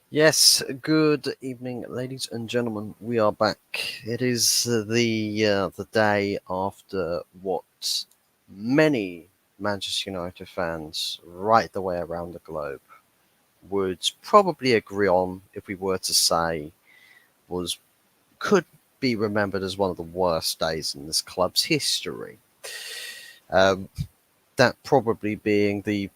Yes, good evening, ladies and gentlemen. We are back. It is the day after what many Manchester United fans right the way around the globe would probably agree on if we were to say was could be remembered as one of the worst days in this club's history. Um, that probably being the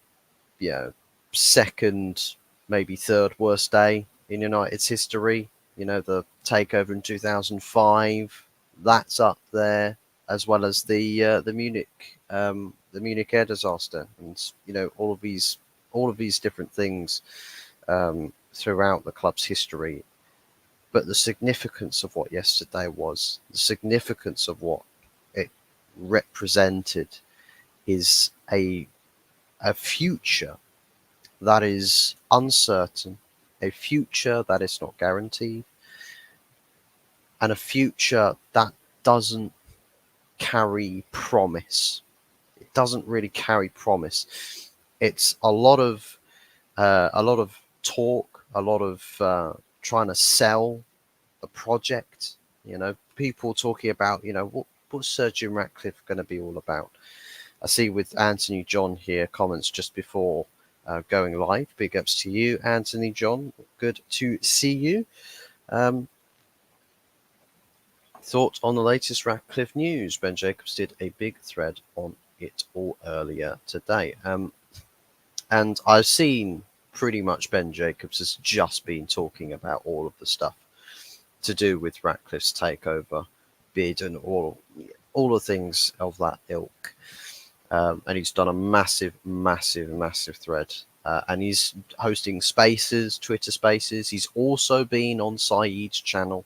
you know, second, maybe third worst day in United's history. The takeover in 2005, that's up there, as well as the Munich air disaster, and all of these different things throughout the club's history. But the significance of what yesterday was, the significance of what it represented, is a future that is uncertain, a future that is not guaranteed, and a future that doesn't carry promise. It doesn't really carry promise. It's a lot of talk, a lot of trying to sell the project. People talking about what's Sergeant Ratcliffe going to be all about. I see with Anthony John here comments just before going live. Big ups to you, Anthony John. Good to see you. Um, Thoughts on the latest Ratcliffe news? Ben Jacobs did a big thread on it all earlier today. And I've seen pretty much Ben Jacobs has just been talking about all of the stuff to do with Ratcliffe's takeover bid and all the things of that ilk. And he's done a massive, massive, massive thread. And he's hosting spaces, Twitter spaces. He's also been on Saeed's channel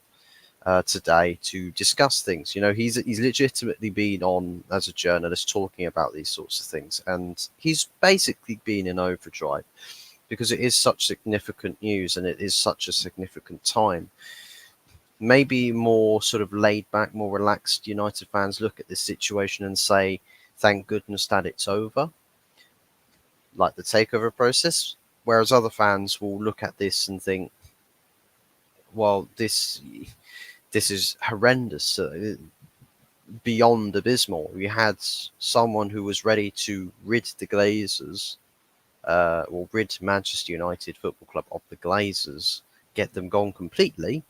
today to discuss things. He's legitimately been on as a journalist talking about these sorts of things, and he's basically been in overdrive because it is such significant news and it is such a significant time. Maybe more sort of laid back, more relaxed United fans look at this situation and say, "Thank goodness that it's over," like the takeover process. Whereas other fans will look at this and think, "Well, this is horrendous, beyond abysmal." We had someone who was ready to rid the Glazers, or rid Manchester United Football Club of the Glazers, get them gone completely.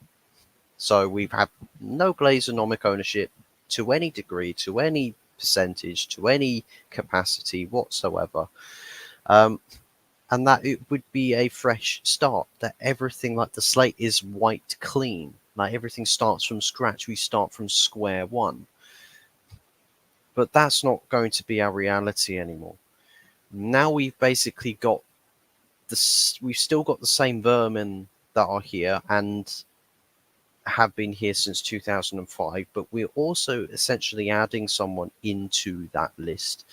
So we've had no Glazonomic ownership to any degree, to any percentage, to any capacity whatsoever. Um, and that it would be a fresh start, that everything, like the slate is wiped clean, like everything starts from scratch, we start from square one. But that's not going to be our reality anymore. Now we've basically got we've still got the same vermin that are here and have been here since 2005, but we're also essentially adding someone into that list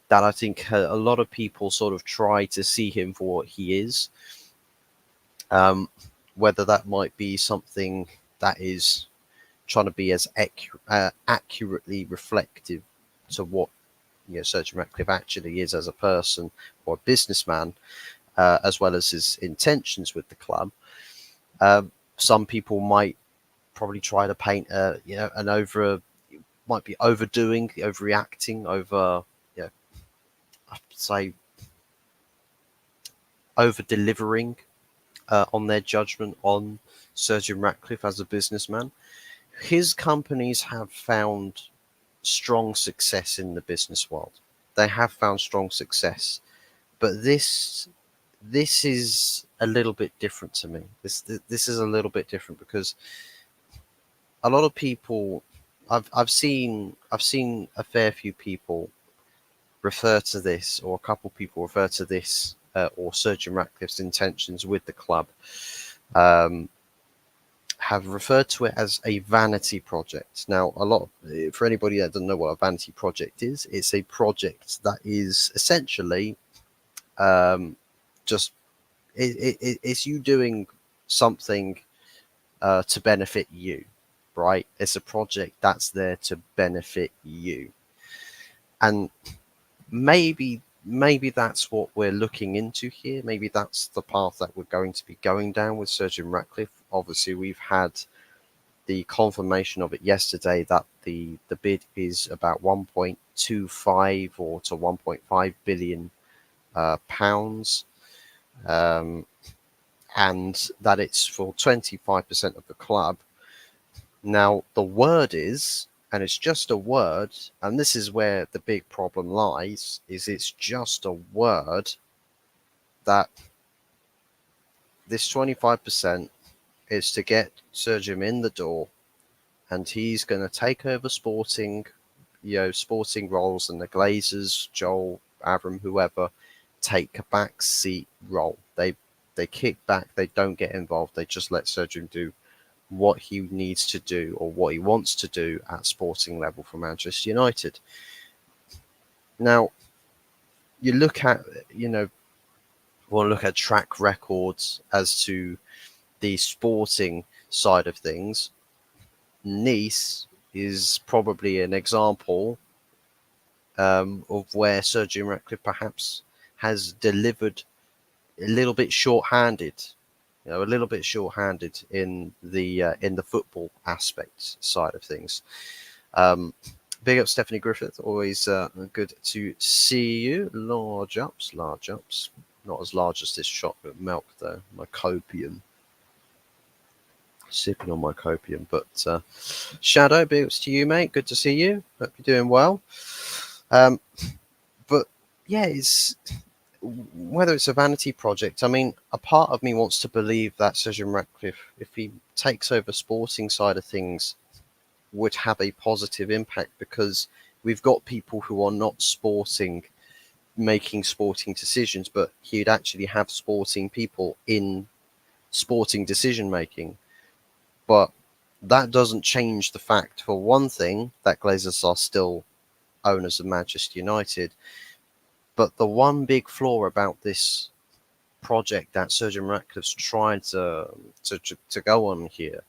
that I think a lot of people sort of try to see him for what he is. Um, Whether that might be something that is trying to be as accurately reflective to what Sergeant Ratcliffe actually is as a person or a businessman, as well as his intentions with the club. Some people might probably try to paint might be overdoing, overreacting, I'd say over delivering on their judgment on Sergeant Ratcliffe as a businessman. His companies have found strong success in the business world. They have found strong success, but this is a little bit different to me. This is a little bit different because a lot of people, I've seen a fair few people refer to this, or a couple people refer to this, or Sergeant Ratcliffe's intentions with the club, um, have referred to it as a vanity project. Now, for anybody that doesn't know what a vanity project is, it's a project that is essentially um, just it's you doing something to benefit you, right? It's a project that's there to benefit you, and maybe. maybe that's what we're looking into here. Maybe that's the path that we're going to be going down with Sir Jim Ratcliffe. Obviously, we've had the confirmation of it yesterday that the bid is about 1.25 or to 1.5 billion pounds, um, and that it's for 25% of the club. Now, the word is, and it's just a word, and this is where the big problem lies, is it's just a word that this 25% is to get Sir Jim in the door, and he's going to take over sporting, sporting roles, and the Glazers, Joel, Avram, whoever, take a back seat role. They kick back, they don't get involved, they just let Sir Jim do what he needs to do or what he wants to do at sporting level for Manchester United. Now, you look at, want to look at track records as to the sporting side of things. Nice is probably an example of where Sir Jim Ratcliffe perhaps has delivered a little bit short-handed, a little bit short-handed in the football aspect side of things. Big up Stephanie Griffith, always good to see you. Large ups, not as large as this chocolate milk though. My copium. Sipping on my copium, but Shadow, big ups to you, mate. Good to see you. Hope you're doing well. But yeah, it's whether it's a vanity project. I mean, a part of me wants to believe that Sir Jim Ratcliffe, if he takes over sporting side of things, would have a positive impact, because we've got people who are not sporting making sporting decisions, but he'd actually have sporting people in sporting decision making. But that doesn't change the fact, for one thing, that Glazers are still owners of Manchester United. But the one big flaw about this project that Sir Jim Ratcliffe's trying to go on here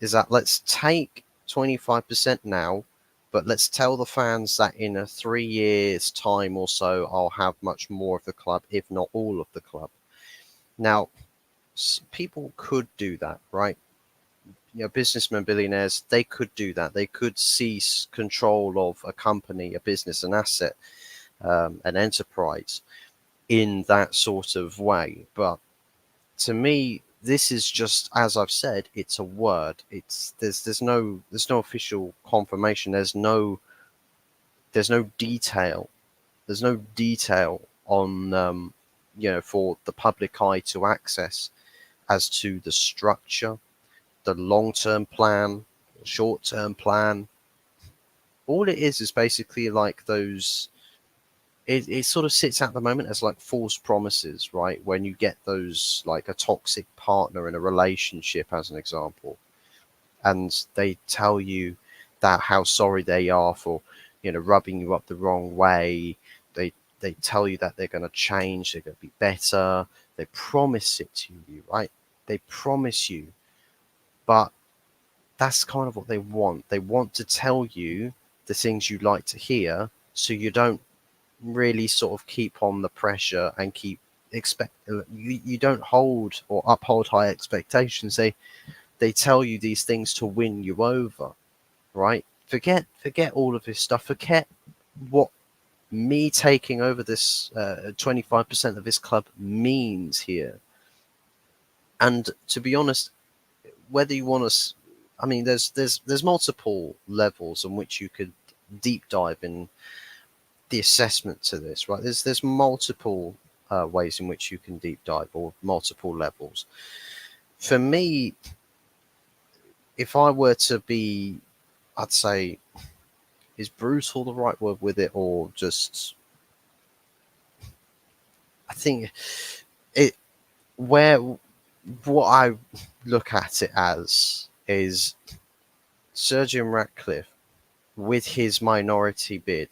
is that let's take 25% now, but let's tell the fans that in a 3 years' time or so, I'll have much more of the club, if not all of the club. Now, people could do that, right? Businessmen, billionaires, they could do that. They could seize control of a company, a business, an asset, an enterprise in that sort of way. But to me, this is just, as I've said, it's a word. There's no official confirmation. There's no detail. There's no detail on for the public eye to access as to the structure, the long-term plan, short-term plan. All it is basically like those. It sort of sits at the moment as like false promises, right? When you get those, like a toxic partner in a relationship, as an example, and they tell you that how sorry they are for, rubbing you up the wrong way. They tell you that they're going to change, they're going to be better. They promise it to you, right? They promise you, but that's kind of what they want. They want to tell you the things you like to hear, so you don't really sort of keep on the pressure and you don't hold or uphold high expectations. They tell you these things to win you over, right? Forget all of this stuff. Forget what me taking over this 25% of this club means here. And to be honest, whether you want to, I mean, there's multiple levels on which you could deep dive in the assessment to this, right? There's multiple ways in which you can deep dive, or multiple levels. For me, if I were to be, I'd say, is brutal the right word with it, or just, I think it, where, what I look at it as is Sir Jim Ratcliffe with his minority bid.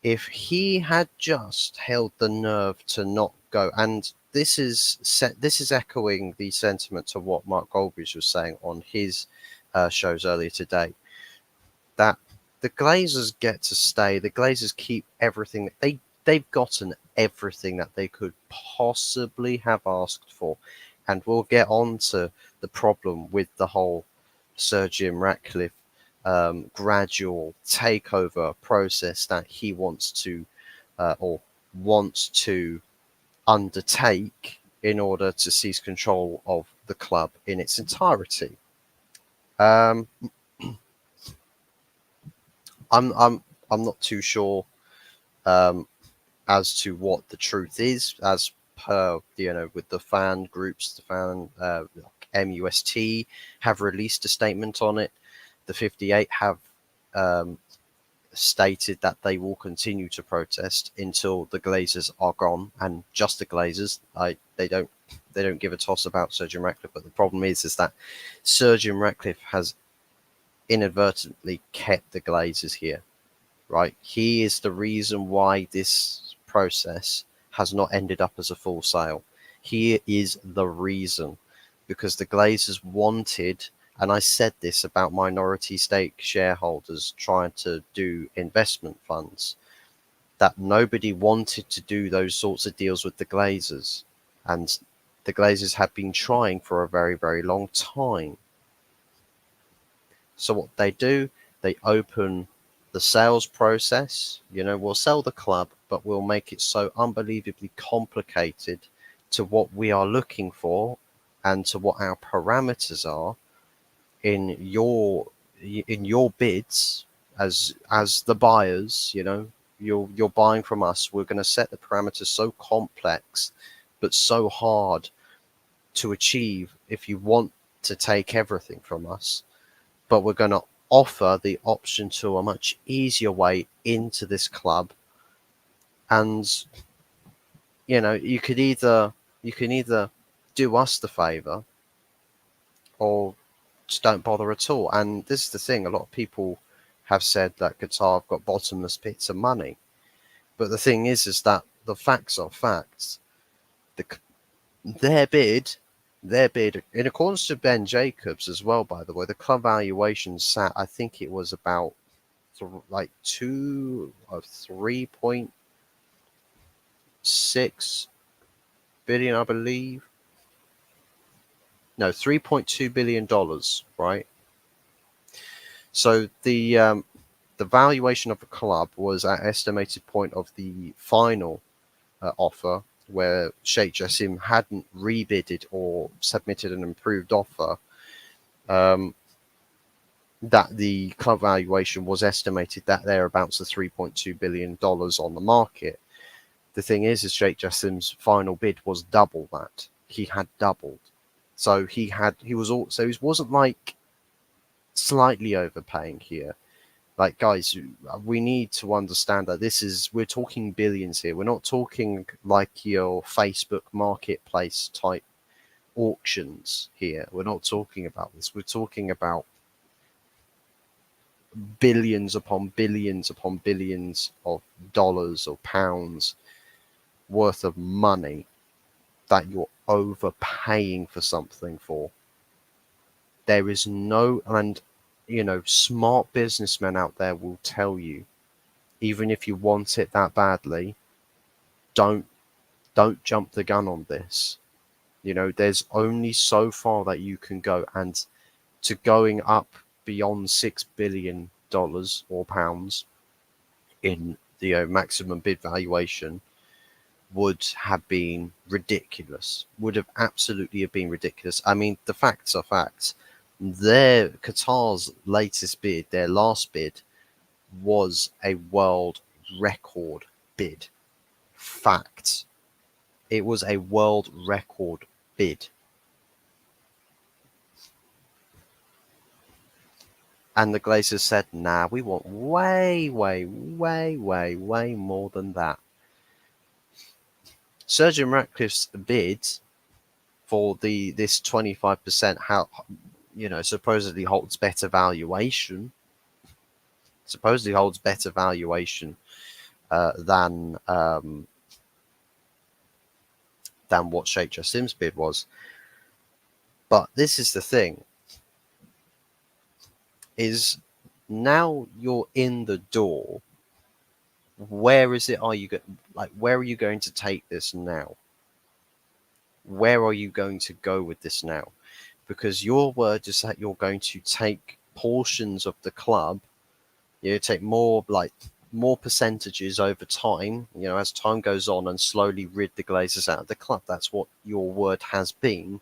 If he had just held the nerve to not go, and this is echoing the sentiment to what Mark Goldbridge was saying on his shows earlier today, that the Glazers get to stay. The Glazers keep everything. they've gotten everything that they could possibly have asked for. And we'll get on to the problem with the whole Sir Jim Ratcliffe gradual takeover process that he wants to or wants to undertake in order to seize control of the club in its entirety. Um, I'm not too sure um, as to what the truth is, as per with the fan groups, the fan MUST have released a statement on it. The 58 have um, stated that they will continue to protest until the Glazers are gone, and just the Glazers. They don't give a toss about Sir Jim Ratcliffe. But the problem is that Sir Jim Ratcliffe has inadvertently kept the Glazers here. Right, he is the reason why this process has not ended up as a full sale. He is the reason, because the Glazers wanted, and I said this about minority stake shareholders trying to do investment funds, that nobody wanted to do those sorts of deals with the Glazers. And the Glazers have been trying for a very, very long time. So what they do, they open the sales process. We'll sell the club, but we'll make it so unbelievably complicated to what we are looking for and to what our parameters are in your bids as the buyers. You're buying from us. We're going to set the parameters so complex but so hard to achieve if you want to take everything from us, but we're going to offer the option to a much easier way into this club. And you can either do us the favor or just don't bother at all. And this is the thing, a lot of people have said that Qatar have got bottomless pits of money, but the thing is that the facts are facts. the, their bid in accordance to Ben Jacobs as well, by the way, the club valuation sat, I think it was about like 3.6 billion, I believe. No, $3.2 billion, right? So the valuation of the club was at estimated point of the final offer, where Sheikh Jassim hadn't rebidded or submitted an improved offer. That the club valuation was estimated that thereabouts of $3.2 billion on the market. The thing is Sheikh Jassim's final bid was double that. He had doubled. So he wasn't like slightly overpaying here. Like, guys, we need to understand that we're talking billions here. We're not talking like your Facebook marketplace type auctions here. We're not talking about this. We're talking about billions upon billions upon billions of dollars or pounds worth of money that you're overpaying for something for. There is no, and smart businessmen out there will tell you, even if you want it that badly, don't jump the gun on this. There's only so far that you can go, and to going up beyond $6 billion or pounds in the maximum bid valuation would have been ridiculous. Would have absolutely have been ridiculous. I mean, the facts are facts. Qatar's latest bid, their last bid, was a world record bid. Fact. It was a world record bid. And the Glazers said, nah, we want way, way, way, way, way more than that. Sir Jim Ratcliffe's bid for this 25% supposedly holds better valuation. Supposedly holds better valuation than what Sheikh Jassim's bid was. But this is the thing, is now you're in the door. Where is it? Are you going? Like, where are you going to take this now? Where are you going to go with this now? Because your word is that you're going to take portions of the club, you take more percentages over time, as time goes on, and slowly rid the Glazers out of the club. That's what your word has been,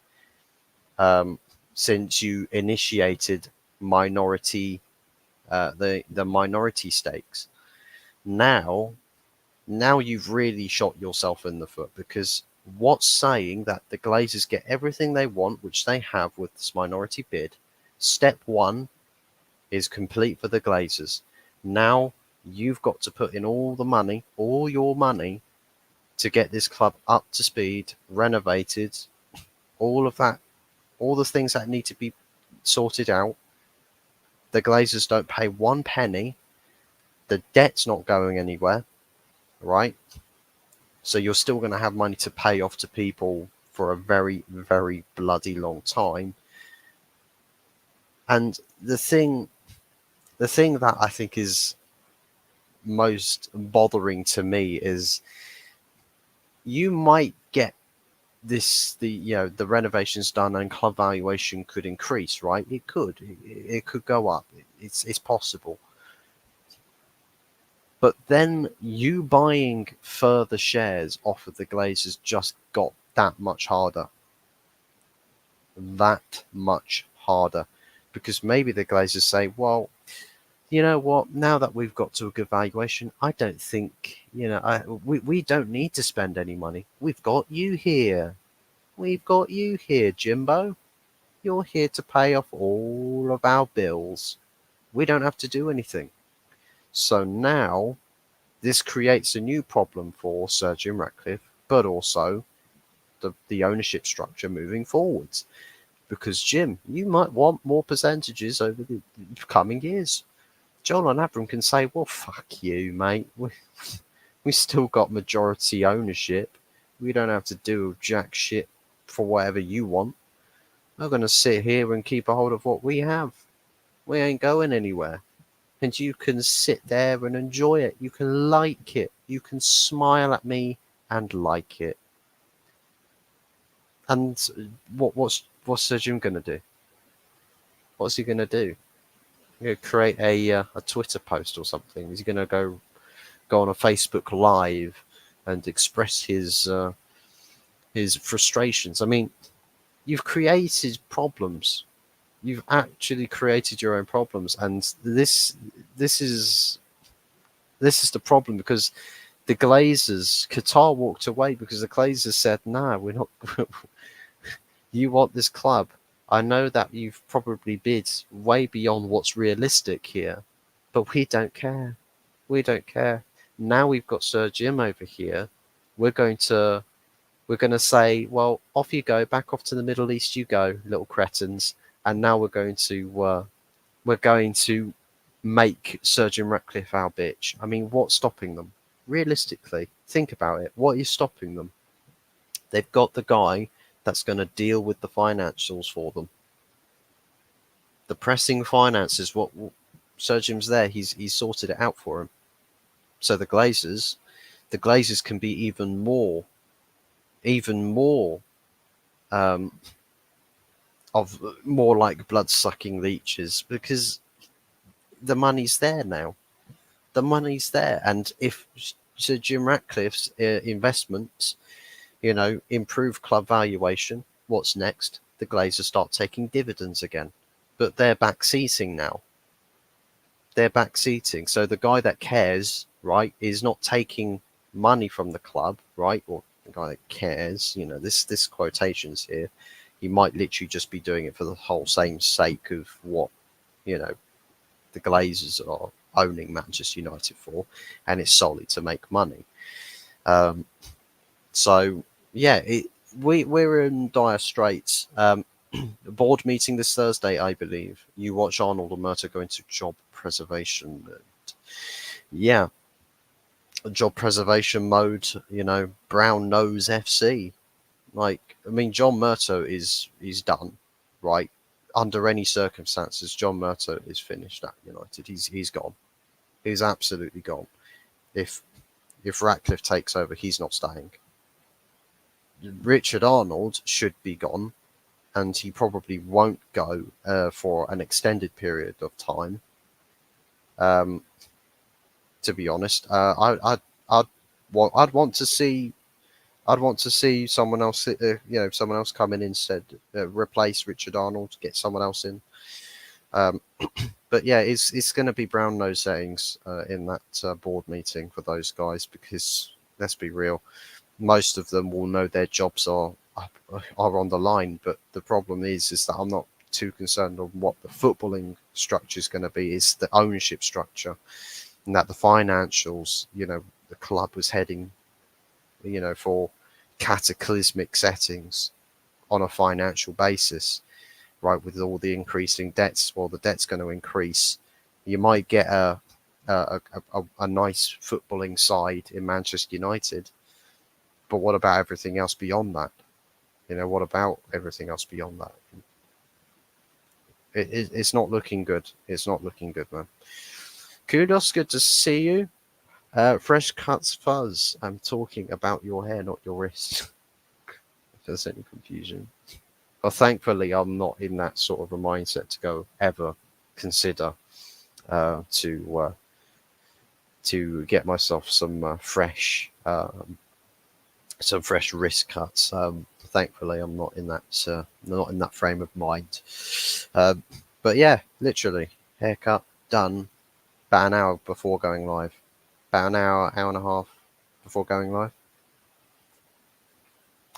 since you initiated minority, the minority stakes. Now, you've really shot yourself in the foot, because what's saying that the Glazers get everything they want, which they have with this minority bid. Step one is complete for the Glazers. Now you've got to put in all the money, all your money, to get this club up to speed, renovated, all of that, all the things that need to be sorted out. The Glazers don't pay one penny. The debt's not going anywhere, right? So you're still going to have money to pay off to people for a very, very bloody long time. And the thing that I think is most bothering to me is, you might get the renovations done and club valuation could increase, right? It could go up. It's possible. But then you buying further shares off of the Glazers just got that much harder. That much harder. Because maybe the Glazers say, well, you know what, now that we've got to a good valuation, I don't think, we don't need to spend any money. We've got you here. We've got you here, Jimbo. You're here to pay off all of our bills. We don't have to do anything. So now, this creates a new problem for Sir Jim Ratcliffe, but also the ownership structure moving forwards. Because, Jim, you might want more percentages over the coming years. John and Abram can say, well, fuck you, mate. We still got majority ownership. We don't have to do jack shit for whatever you want. We're going to sit here and keep a hold of what we have. We ain't going anywhere. And you can sit there and enjoy it. You can like it. You can smile at me and like it. And what's Sir Jim going to do? What's he going to do? Create a Twitter post or something? Is he going to go on a Facebook Live and express his frustrations? I mean, you've created problems. You've actually created your own problems, and this is the problem, because the Glazers, Qatar walked away because the Glazers said, "Nah, we're not. You want this club? I know that you've probably bid way beyond what's realistic here, but we don't care. We don't care. Now we've got Sir Jim over here. We're going to say, well, off you go, back off to the Middle East you go, little cretins. And now we're going to make Sir Jim Ratcliffe our bitch. I mean, what's stopping them? Realistically, think about it. What is stopping them? They've got the guy that's going to deal with the financials for them. The pressing finances, what Sir Jim's there, he's sorted it out for him. So the Glazers can be even more of more like blood-sucking leeches, because the money's there now. The money's there, and if Sir Jim Ratcliffe's investments, improve club valuation, what's next? The Glazers start taking dividends again, but they're backseating now. They're backseating, so the guy that cares, right, is not taking money from the club, right, or the guy that cares, this quotations here, he might literally just be doing it for the whole same sake of what, the Glazers are owning Manchester United for, and it's solely to make money. So yeah, we're in dire straits. The board meeting this Thursday, I believe. You watch Arnold and Murta go into job preservation. And yeah, job preservation mode. Brown nose FC. Like, I mean, John Murto is done, right? Under any circumstances, John Murto is finished at United. He's gone. He's absolutely gone. If if Ratcliffe takes over, he's not staying. Richard Arnold should be gone, and he probably won't go for an extended period of time. To be honest, I'd want to see. I'd want to see someone else, someone else come in instead, replace Richard Arnold, get someone else in. But yeah, it's going to be brown nose settings in that board meeting for those guys, because let's be real, most of them will know their jobs are on the line. But the problem is that I'm not too concerned on what the footballing structure is going to be. It's the ownership structure, and that the financials, the club was heading, for cataclysmic settings on a financial basis, right? With all the increasing debts, well, the debt's going to increase. You might get a nice footballing side in Manchester United, but what about everything else beyond that? What about everything else beyond that? It's not looking good. It's not looking good, man. Kudos, good to see you. Fresh Cuts Fuzz, I'm talking about your hair, not your wrist. If there's any confusion. Well, thankfully, I'm not in that sort of a mindset to go ever consider to get myself some fresh wrist cuts. Thankfully, I'm not in that frame of mind. But yeah, literally, haircut done about an hour before going live. About an hour and a half before going live.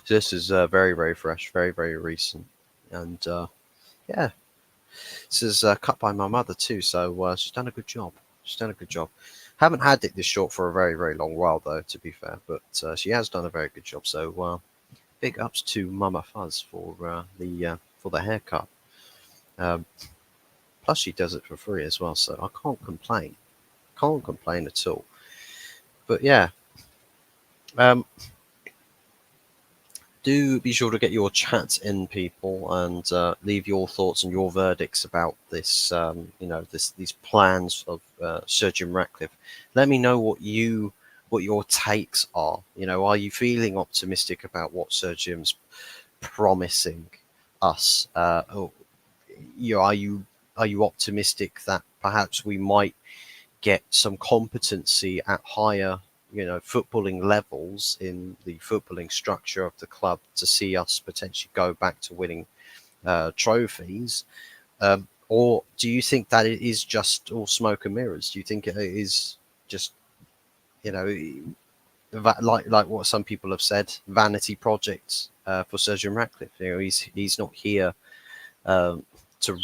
So this is very, very fresh, very, very recent. And yeah, this is cut by my mother too, so she's done a good job. She's done a good job. Haven't had it this short for a very, very long while, though, to be fair, but she has done a very good job. So big ups to Mama Fuzz for the haircut. Plus, she does it for free as well, so I can't complain. Can't complain at all. But yeah, do be sure to get your chats in, people, and leave your thoughts and your verdicts about this. These plans of Sir Jim Ratcliffe. Let me know what your takes are. Are you feeling optimistic about what Sir Jim's promising us? Are you optimistic that perhaps we might get some competency at higher footballing levels in the footballing structure of the club to see us potentially go back to winning trophies? Or do you think that it is just all smoke and mirrors? Do you think it is just, like what some people have said, vanity projects for Sir Jim Ratcliffe? He's not here to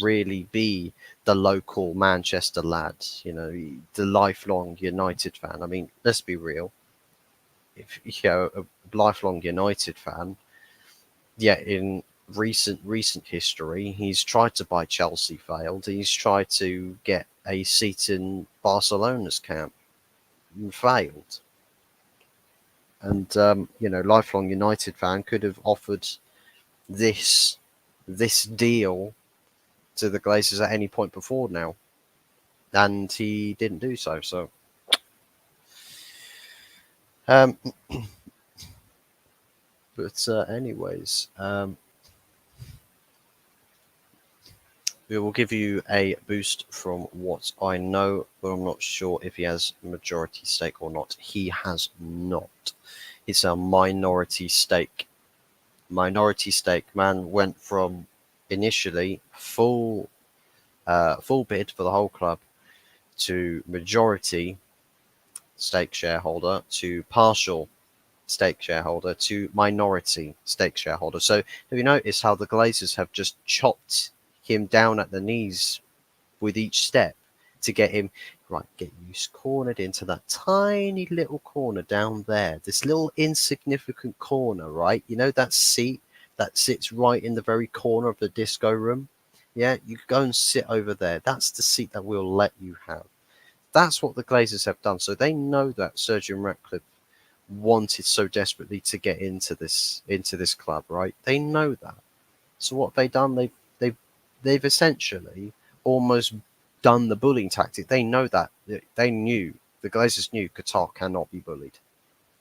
really be the local Manchester lad, the lifelong United fan. I mean, let's be real. If a lifelong United fan, yeah, in recent history, he's tried to buy Chelsea, failed. He's tried to get a seat in Barcelona's camp, and failed. And lifelong United fan could have offered this deal to the Glazers at any point before now, and he didn't do so. So, but anyways, we will give you a boost from what I know, but I'm not sure if he has majority stake or not. He has not. It's a minority stake. Minority stake. Man went from initially full bid for the whole club to majority stake shareholder to partial stake shareholder to minority stake shareholder. So have you noticed how the Glazers have just chopped him down at the knees with each step to get him get you cornered into that tiny little corner down there, this little insignificant corner, right? That seat that sits right in the very corner of the disco room? Yeah, you go and sit over there. That's the seat that we'll let you have. That's what the Glazers have done. So they know that Sir Jim Ratcliffe wanted so desperately to get into this club, right? They know that. So what have they done? They've essentially almost done the bullying tactic. They know that. The Glazers knew Qatar cannot be bullied.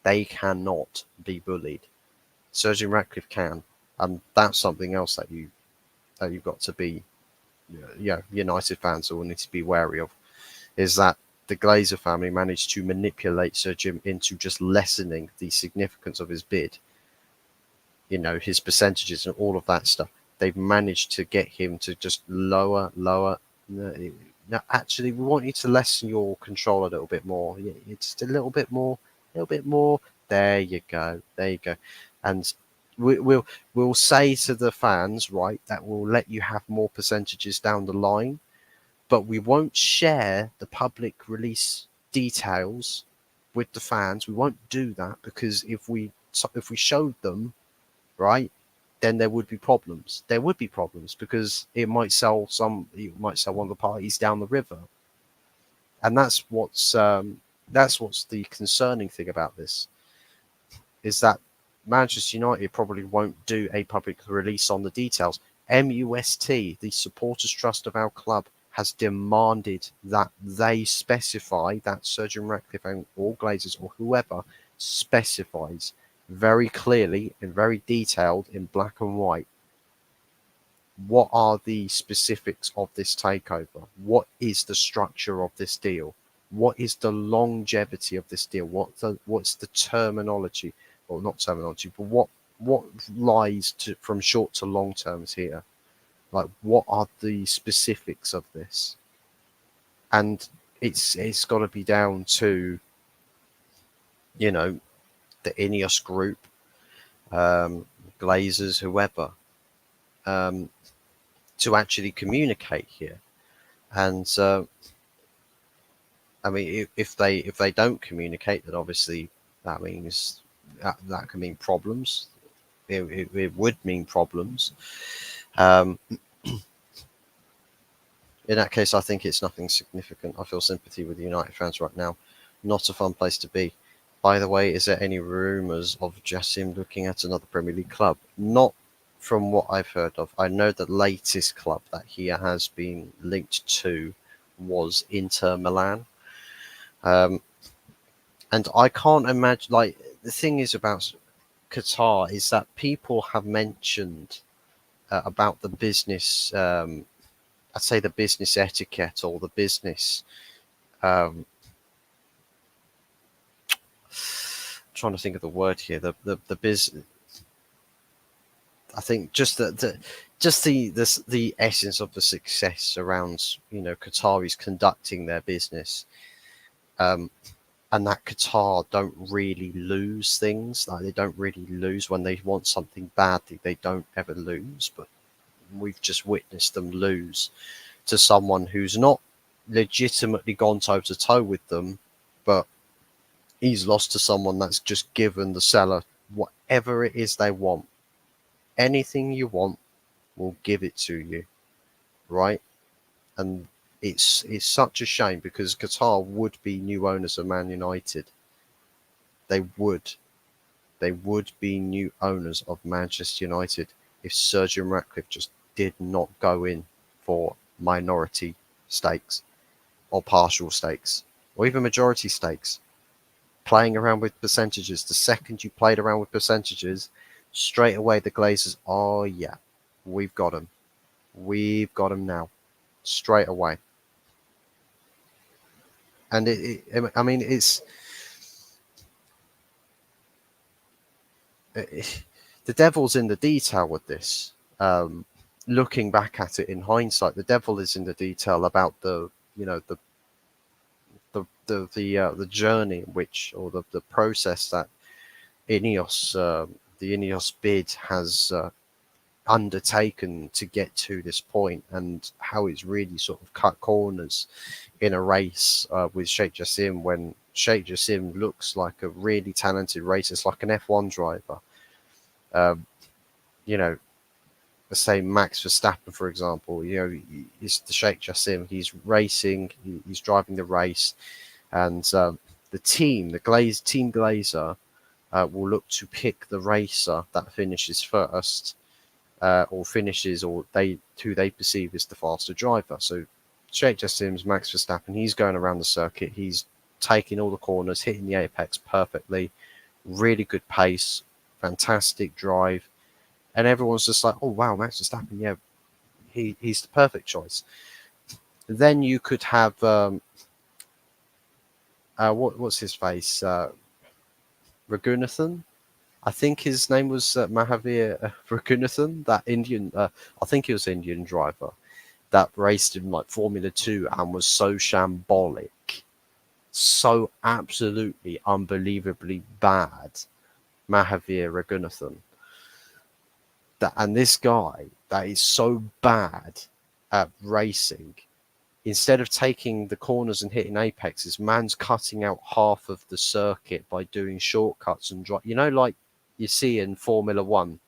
They cannot be bullied. Sergeant Ratcliffe can, and that's something else that you've got to be, United fans will need to be wary of, is that the Glazer family managed to manipulate Sir Jim into just lessening the significance of his bid, his percentages and all of that stuff. They've managed to get him to just lower. No, no, actually, we want you to lessen your control a little bit more. It's a little bit more, a little bit more. There you go. There you go. And we'll say to the fans, right, that we'll let you have more percentages down the line, but we won't share the public release details with the fans. We won't do that because if we showed them, right, then there would be problems. There would be problems because it might sell one of the parties down the river, and that's what's the concerning thing about this, is that Manchester United probably won't do a public release on the details. MUST, the Supporters Trust of our club, has demanded that they specify, that Sergeant Ratcliffe and all Glazers or whoever specifies very clearly and very detailed in black and white what are the specifics of this takeover, what is the structure of this deal, what is the longevity of this deal, what's the terminology, or not terminology, but what lies from short to long terms here, like what are the specifics of this. And it's got to be down to the Ineos group, Glazers, whoever, to actually communicate here. And I mean, if they don't communicate, then obviously that means that can mean problems. It would mean problems. In that case, I think it's nothing significant. I feel sympathy with the United fans right now. Not a fun place to be. By the way, is there any rumours of Jassim looking at another Premier League club? Not from what I've heard of. I know the latest club that he has been linked to was Inter Milan. And I can't imagine, like, the thing is about Qatar is that people have mentioned about the business, I'd say the business etiquette or the business, trying to think of the word here, the business. I think just the essence of the success around Qataris conducting their business, and that Qatar don't really lose things. Like, they don't really lose when they want something badly. They don't ever lose. But we've just witnessed them lose to someone who's not legitimately gone toe to toe with them, but he's lost to someone that's just given the seller whatever it is they want. Anything you want, we'll give it to you, right? And it's such a shame because Qatar would be new owners of Man United. They would be new owners of Manchester United if Sergeant Ratcliffe just did not go in for minority stakes or partial stakes or even majority stakes. Playing around with percentages. The second you played around with percentages, straight away the Glazers, oh yeah, we've got him. We've got him now. Straight away. And I mean, it's the devil's in the detail with this. Looking back at it in hindsight, the devil is in the detail about the journey in which, or the process that Ineos, the Ineos bid has undertaken to get to this point, and how it's really sort of cut corners in a race with Sheikh Jassim, when Sheikh Jassim looks like a really talented racer. It's like an F1 driver. Let's say Max Verstappen, for example, is the Sheikh Jassim. He's racing, he's driving the race, and the team Glazer, will look to pick the racer that finishes first, or who they perceive as the faster driver. So Sheikh Jassim's Max Verstappen, he's going around the circuit, he's taking all the corners, hitting the apex perfectly, really good pace, fantastic drive, and everyone's just like, oh wow, Max Verstappen, yeah, he's the perfect choice. Then you could have what's his face, Raghunathan. I think his name was Mahavir Raghunathan, that Indian. I think he was an Indian driver that raced in like Formula 2 and was so shambolic, so absolutely unbelievably bad. Mahavir Raghunathan. And this guy that is so bad at racing, instead of taking the corners and hitting apexes, man's cutting out half of the circuit by doing shortcuts and drive. You know, like you see in Formula One,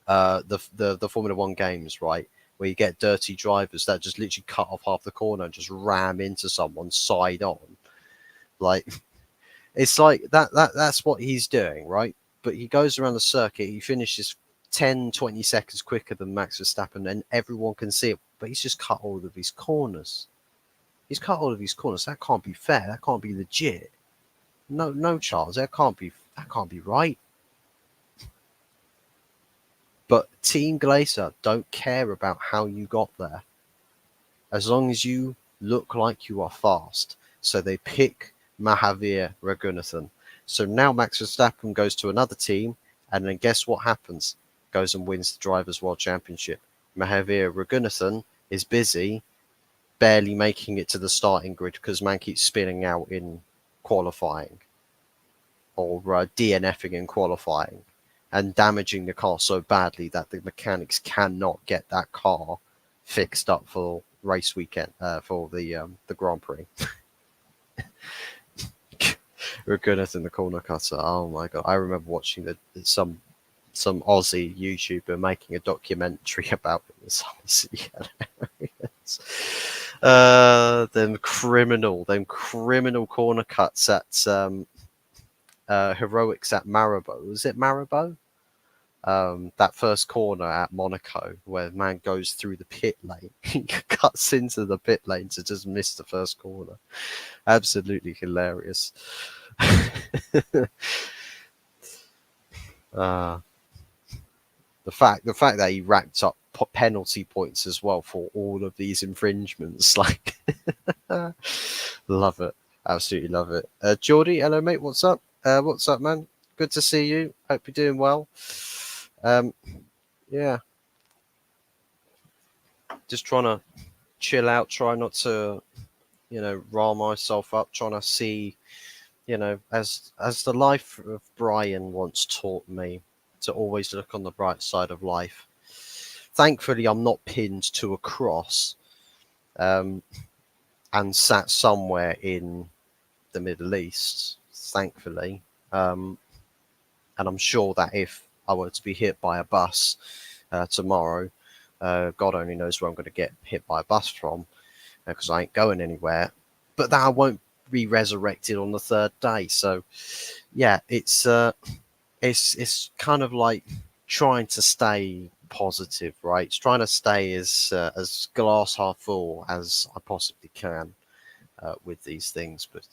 the Formula One games, right? Where you get dirty drivers that just literally cut off half the corner and just ram into someone side on. Like it's like that's what he's doing, right? But he goes around the circuit, he finishes 10, 20 seconds quicker than Max Verstappen, and everyone can see it. But he's just cut all of his corners. He's cut all of his corners. That can't be fair. That can't be legit. No, no, Charles. That can't be. That can't be right. But Team Glacier don't care about how you got there, as long as you look like you are fast. So they pick Mahavir Raghunathan. So now Max Verstappen goes to another team, and then guess what happens? Goes and wins the Drivers' World Championship. Mahavir Raghunathan is busy, barely making it to the starting grid because man keeps spinning out in qualifying or DNFing in qualifying and damaging the car so badly that the mechanics cannot get that car fixed up for race weekend for the Grand Prix. Raghunathan in the corner cutter. Oh my god! I remember watching some Aussie YouTuber making a documentary about it. It was honestly hilarious. Them criminal corner cuts at heroics at Maribor. Was it Maribor? That first corner at Monaco where man goes through the pit lane. He cuts into the pit lane to just miss the first corner. Absolutely hilarious. uh, the fact that he racked up penalty points as well for all of these infringements, like love it, absolutely love it. Geordie, hello mate, what's up? What's up, man? Good to see you. Hope you're doing well. Yeah, just trying to chill out, try not to, rile myself up, trying to see, as the life of Brian once taught me, to always look on the bright side of life. Thankfully, I'm not pinned to a cross and sat somewhere in the Middle East, thankfully. And I'm sure that if I were to be hit by a bus tomorrow, God only knows where I'm going to get hit by a bus from because I ain't going anywhere. But that I won't be resurrected on the third day. So, yeah, it's kind of like trying to stay positive, right? It's trying to stay as glass half full as I possibly can with these things. But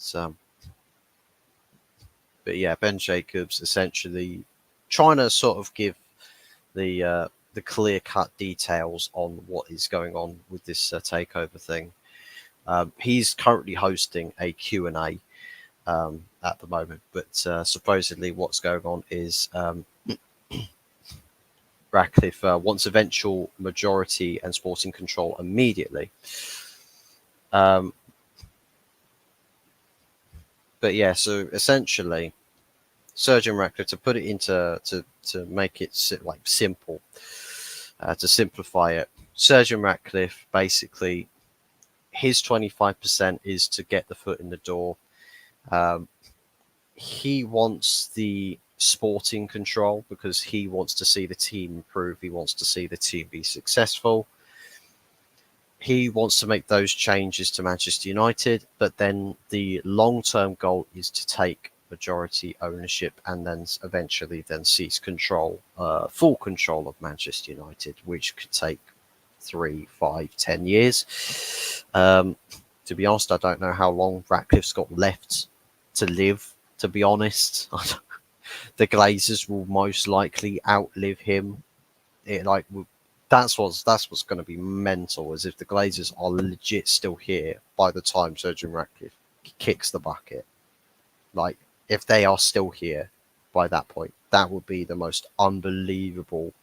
yeah, Ben Jacobs essentially trying to sort of give the clear-cut details on what is going on with this takeover thing. He's currently hosting a Q&A at the moment, but supposedly what's going on is Ratcliffe wants eventual majority and sporting control immediately. But yeah, so essentially, Sergeant Ratcliffe, to put it into to make it simple, to simplify it, Sergeant Ratcliffe basically his 25% is to get the foot in the door. He wants the sporting control because he wants to see the team improve. He wants to see the team be successful. He wants to make those changes to Manchester United, but then the long-term goal is to take majority ownership and then eventually seize control, full control of Manchester United, which could take 3, 5, 10 years. To be honest, I don't know how long Ratcliffe's got left to live, to be honest. the Glazers will most likely outlive him. That's what's going to be mental, as if the Glazers are legit still here by the time Sergeant Ratcliffe kicks the bucket. Like, if they are still here by that point, that would be the most unbelievable,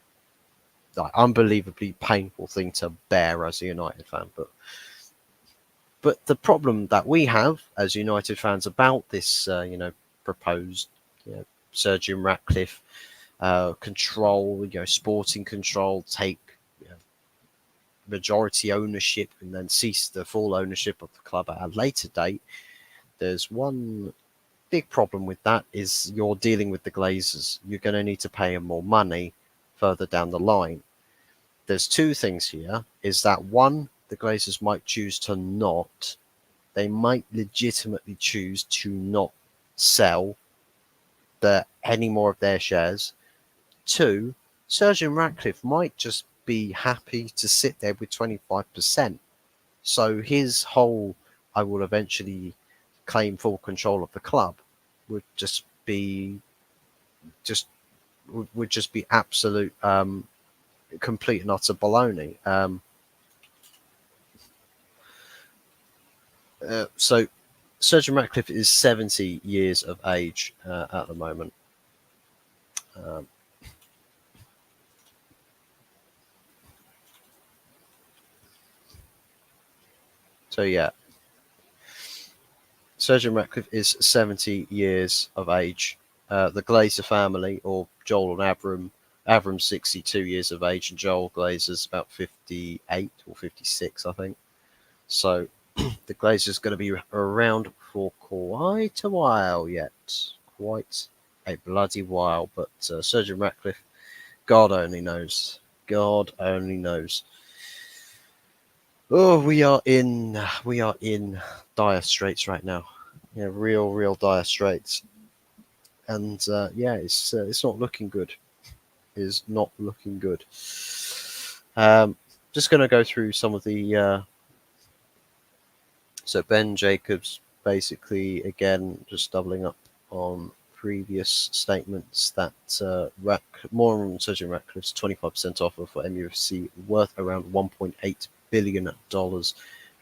like, unbelievably painful thing to bear as a United fan. But the problem that we have as United fans about this, proposed, Sergeant Ratcliffe control, sporting control, take majority ownership and then cease the full ownership of the club at a later date. There's one big problem with that, is you're dealing with the Glazers. You're going to need to pay them more money further down the line. There's two things here, is that one, the Glazers might choose to not. They might legitimately choose to not sell any more of their shares. Two, Sergeant Ratcliffe might just be happy to sit there with 25%. So his whole, I will eventually claim full control of the club, would just be absolute complete and utter baloney. So Sergeant Ratcliffe is 70 years of age at the moment. So yeah, Sergeant Ratcliffe is 70 years of age. The Glazer family, or Joel and Avram's 62 years of age, and Joel Glazer's about 58 or 56, I think. So the Glazer's going to be around for quite a while yet. Quite a bloody while. But Sergeant Ratcliffe, God only knows. God only knows. Oh, we are in dire straits right now. Yeah, real dire straits. And it's not looking good. It is not looking good. Just going to go through some of the. So Ben Jacobs, basically, again, just doubling up on previous statements that more on Sergeant Ratcliffe's 25% offer for MUFC worth around $1.8 billion.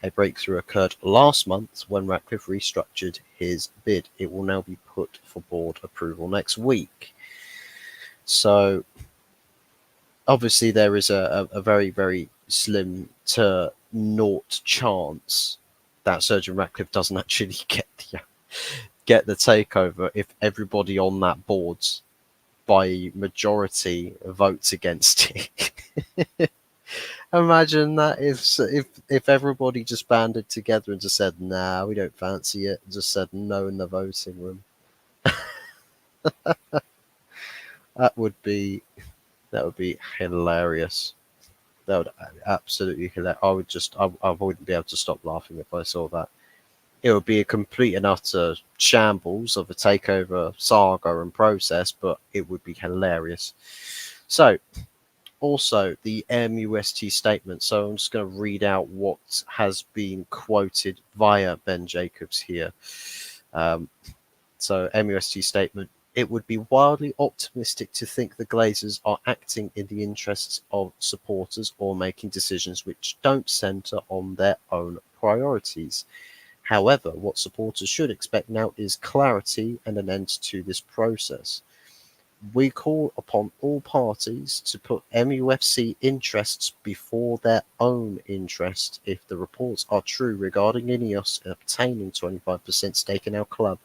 A breakthrough occurred last month when Ratcliffe restructured his bid. It will now be put for board approval next week. So obviously there is a very, very slim to naught chance that Sergeant Ratcliffe doesn't actually get the takeover if everybody on that board by majority votes against it. Imagine that if everybody just banded together and just said, "Nah, we don't fancy it," and just said no in the voting room. That would be hilarious. That would be absolutely hilarious. I wouldn't be able to stop laughing if I saw that. It would be a complete and utter shambles of a takeover saga and process, but it would be hilarious. So, also the MUST statement. So I'm just going to read out what has been quoted via Ben Jacobs here. So MUST statement. It would be wildly optimistic to think the Glazers are acting in the interests of supporters or making decisions which don't centre on their own priorities. However, what supporters should expect now is clarity and an end to this process. We call upon all parties to put MUFC interests before their own interests. If the reports are true regarding Ineos obtaining 25% stake in our club,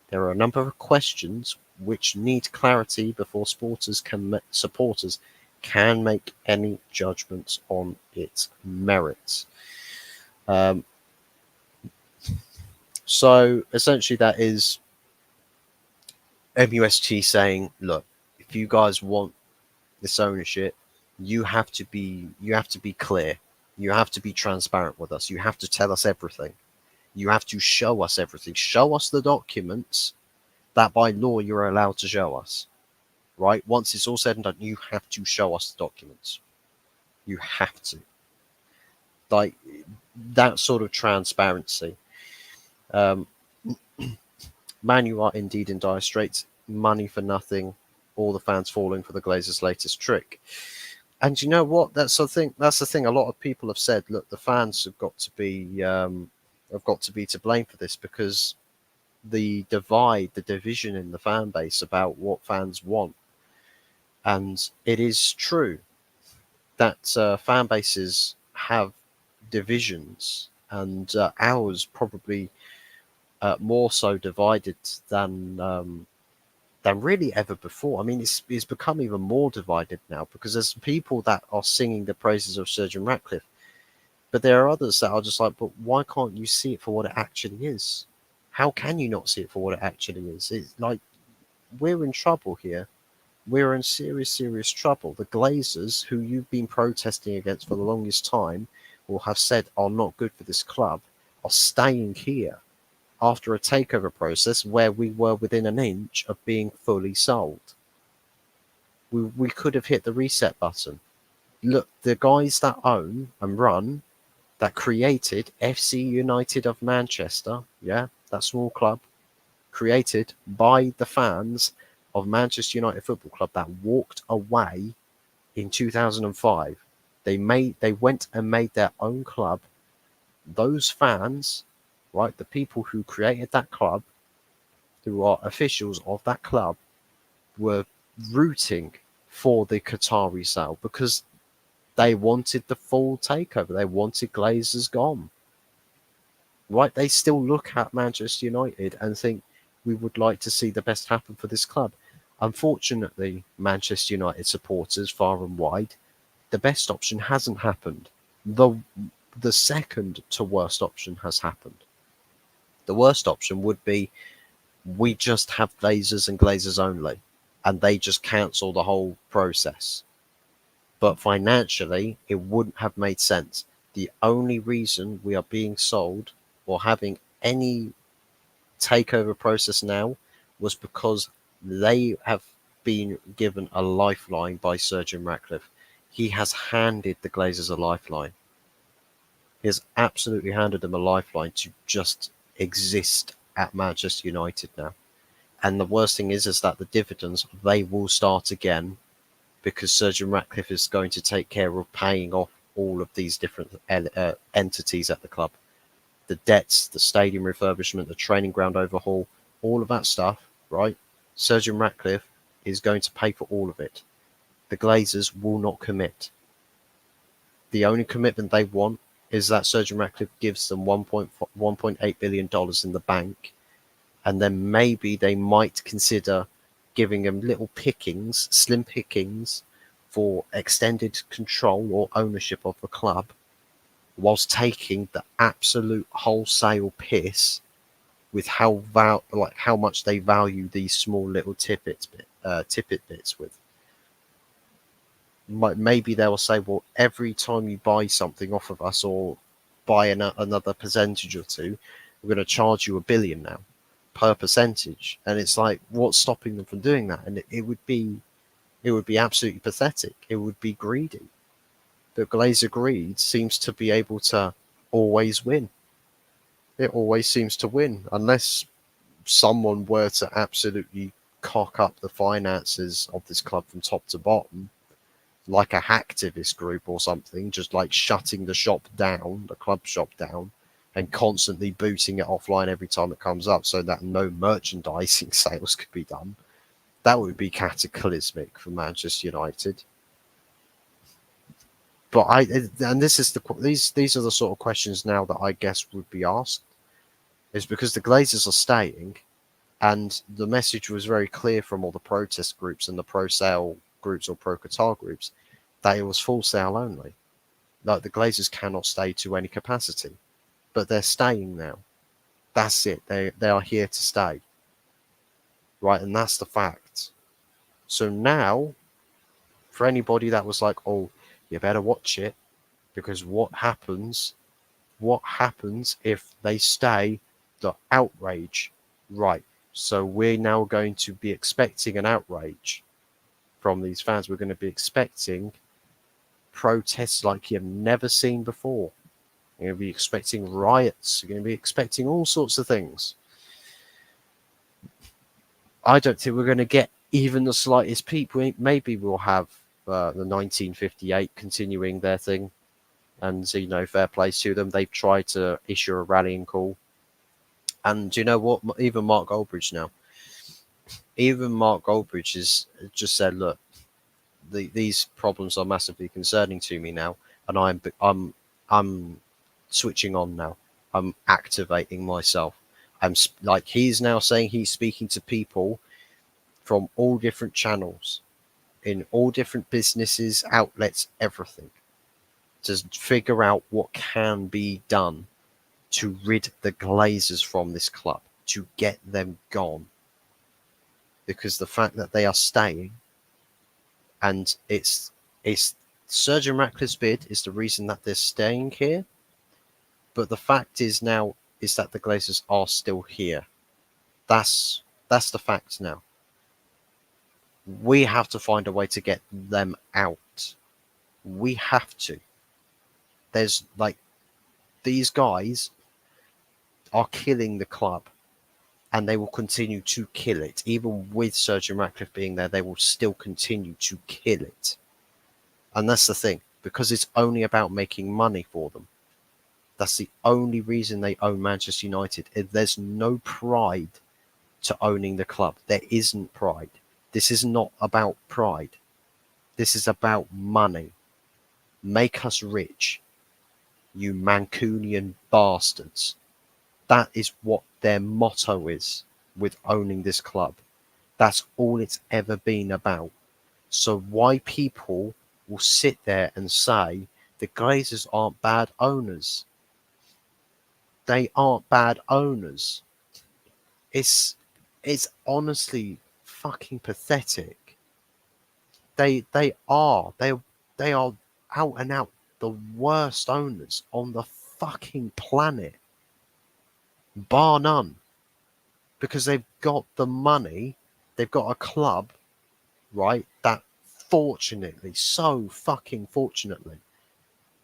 there are a number of questions which need clarity before supporters can make any judgments on its merits. So essentially that is MUST saying, look, if you guys want this ownership, you have to be clear. You have to be transparent with us. You have to tell us everything. You have to show us everything. Show us the documents that by law you're allowed to show us. Right? Once it's all said and done, you have to show us the documents. You have to. Like, that sort of transparency. Man, you are indeed in dire straits. money for nothing, all the fans falling for the Glazers' latest trick. And you know what? That's the thing. That's the thing. A lot of people have said, look, the fans have got to be to blame for this, because the divide, the division in the fan base about what fans want. And it is true that fan bases have divisions, and ours probably more so divided than really ever before. I mean, it's become even more divided now, because there's people that are singing the praises of Sir Jim Ratcliffe, but there are others that are just like, but why can't you see it for what it actually is? How can you not see it for what it actually is? It's like, we're in trouble here. We're in serious, serious trouble. The Glazers, who you've been protesting against for the longest time, or have said are not good for this club, are staying here after a takeover process where we were within an inch of being fully sold. We could have hit the reset button. Look, the guys that own and run, that created FC United of Manchester, yeah, that small club, created by the fans of Manchester United Football Club, that walked away in 2005. They went and made their own club. Those fans, right, the people who created that club, who are officials of that club, were rooting for the Qatari sale because they wanted the full takeover. They wanted Glazers gone. Right? They still look at Manchester United and think, we would like to see the best happen for this club. Unfortunately, Manchester United supporters far and wide, the best option hasn't happened. The second to worst option has happened. The worst option would be, we just have Glazers and Glazers only, and they just cancel the whole process. But financially, it wouldn't have made sense. The only reason we are being sold or having any takeover process now was because they have been given a lifeline by Sir Jim Ratcliffe. He has handed the Glazers a lifeline. He has absolutely handed them a lifeline to just exist at Manchester United now. And the worst thing is that the dividends, they will start again, because Sir Jim Ratcliffe is going to take care of paying off all of these different entities at the club. The debts, the stadium refurbishment, the training ground overhaul, all of that stuff, right? Sir Jim Ratcliffe is going to pay for all of it. The Glazers will not commit. The only commitment they want is that Sir Jim Ratcliffe gives them $1.8 billion in the bank, and then maybe they might consider giving them little pickings, slim pickings, for extended control or ownership of the club, whilst taking the absolute wholesale piss with how much they value these small little tippet bits with. Maybe they will say, well, every time you buy something off of us or buy another percentage or two, we're going to charge you $1 billion now per percentage. And it's like, what's stopping them from doing that? And it would be absolutely pathetic. It would be greedy. The Glazer greed seems to be able to always win. It always seems to win, unless someone were to absolutely cock up the finances of this club from top to bottom, like a hacktivist group or something, just like shutting the shop down, the club shop down, and constantly booting it offline every time it comes up so that no merchandising sales could be done. That would be cataclysmic for Manchester United. But this is these are the sort of questions now that I guess would be asked, is because the Glazers are staying, and the message was very clear from all the protest groups and the pro-sale groups or pro-Qatar groups that it was full sale only. Like, the Glazers cannot stay to any capacity, but they're staying now. That's it. They are here to stay, right? And that's the fact. So now, for anybody that was like, oh, you better watch it, because what happens if they stay? The outrage, right? So we're now going to be expecting an outrage from these fans. We're going to be expecting protests like you've never seen before. You're going to be expecting riots. You're going to be expecting all sorts of things. I don't think we're going to get even the slightest peep. Maybe we'll have the 1958 continuing their thing, and you know, fair play to them. They've tried to issue a rallying call, and you know what? Even Mark Goldbridge has just said, "Look, these problems are massively concerning to me now, and I'm switching on now. I'm activating myself. Like he's now saying he's speaking to people from all different channels, in all different businesses, outlets, everything, to figure out what can be done to rid the Glazers from this club, to get them gone. Because the fact that they are staying, and it's Surgeon Ratcliffe's bid is the reason that they're staying here. But the fact is now is that the Glazers are still here. That's the fact now. We have to find a way to get them out. We have to. There's like, these guys are killing the club, and they will continue to kill it. Even with Surgeon Ratcliffe being there, they will still continue to kill it. And that's the thing, because it's only about making money for them. That's the only reason they own Manchester United. There's no pride to owning the club. There isn't pride. This is not about pride. This is about money. Make us rich, you Mancunian bastards. That is what their motto is with owning this club. That's all it's ever been about. So why people will sit there and say the Glazers aren't bad owners? They aren't bad owners. It's honestly fucking pathetic. They are out and out the worst owners on the fucking planet, bar none. Because they've got the money, they've got a club, right, that fortunately, so fucking fortunately,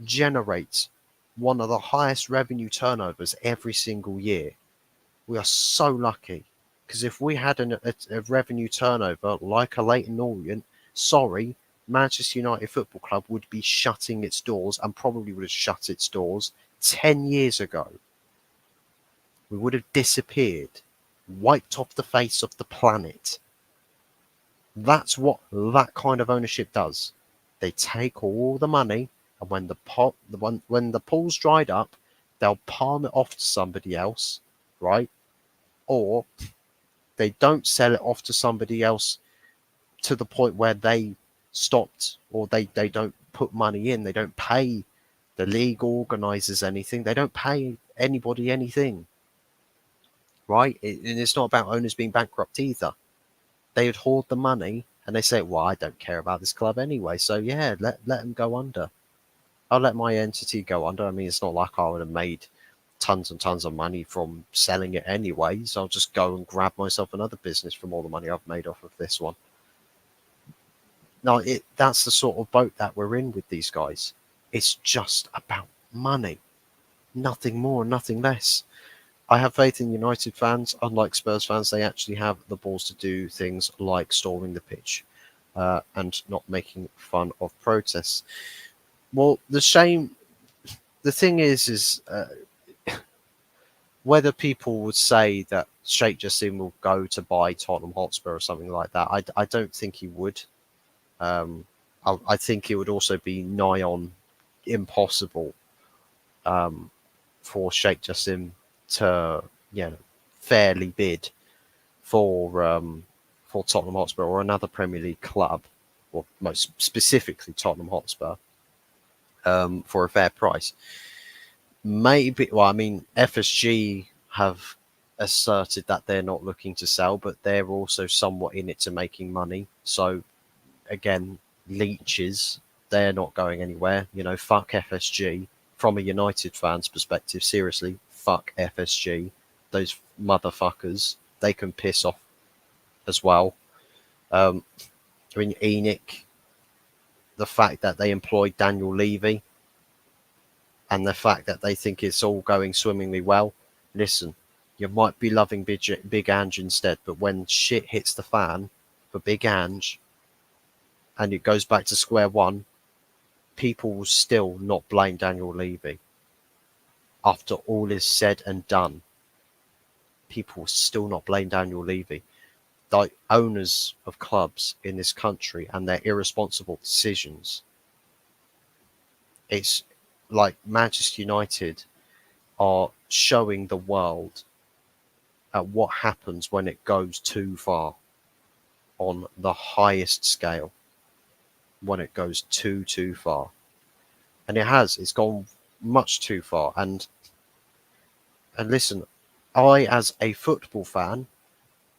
generates one of the highest revenue turnovers every single year. We are so lucky, because if we had a revenue turnover like a Leyton Orient, sorry, Manchester United Football Club would be shutting its doors, and probably would have shut its doors 10 years ago. We would have disappeared, wiped off the face of the planet. That's what that kind of ownership does. They take all the money, and when the pool's dried up, they'll palm it off to somebody else, right? Or they don't sell it off to somebody else to the point where they stopped, or they don't put money in. They don't pay the league organisers anything. They don't pay anybody anything, right? And it's not about owners being bankrupt either. They would hoard the money, and they say, well, I don't care about this club anyway, so yeah, let them go under. I'll let my entity go under. I mean, it's not like I would have made tons and tons of money from selling it anyway, so I'll just go and grab myself another business from all the money I've made off of this one. No, that's the sort of boat that we're in with these guys. It's just about money. Nothing more, nothing less. I have faith in United fans. Unlike Spurs fans, they actually have the balls to do things like storming the pitch and not making fun of protests. Well, the thing is whether people would say that Sheikh Jassim will go to buy Tottenham Hotspur or something like that. I don't think he would. I think it would also be nigh on impossible for Sheikh Jassim to, fairly bid for Tottenham Hotspur or another Premier League club, or most specifically Tottenham Hotspur, for a fair price. Maybe, well, I mean, FSG have asserted that they're not looking to sell, but they're also somewhat in it to making money. So again, leeches, they're not going anywhere. Fuck FSG. From a United fan's perspective, seriously, fuck FSG. Those motherfuckers, they can piss off as well. I mean, ENIC, the fact that they employed Daniel Levy, and the fact that they think it's all going swimmingly well. Listen, You might be loving Big Ange instead, but when shit hits the fan for Big Ange and it goes back to square one, people will still not blame Daniel Levy. After all is said and done, people will still not blame Daniel Levy. Like owners of clubs in this country and their irresponsible decisions, it's like Manchester United are showing the world at what happens when it goes too far on the highest scale, when it goes too far. And it's gone much too far. And listen, I as a football fan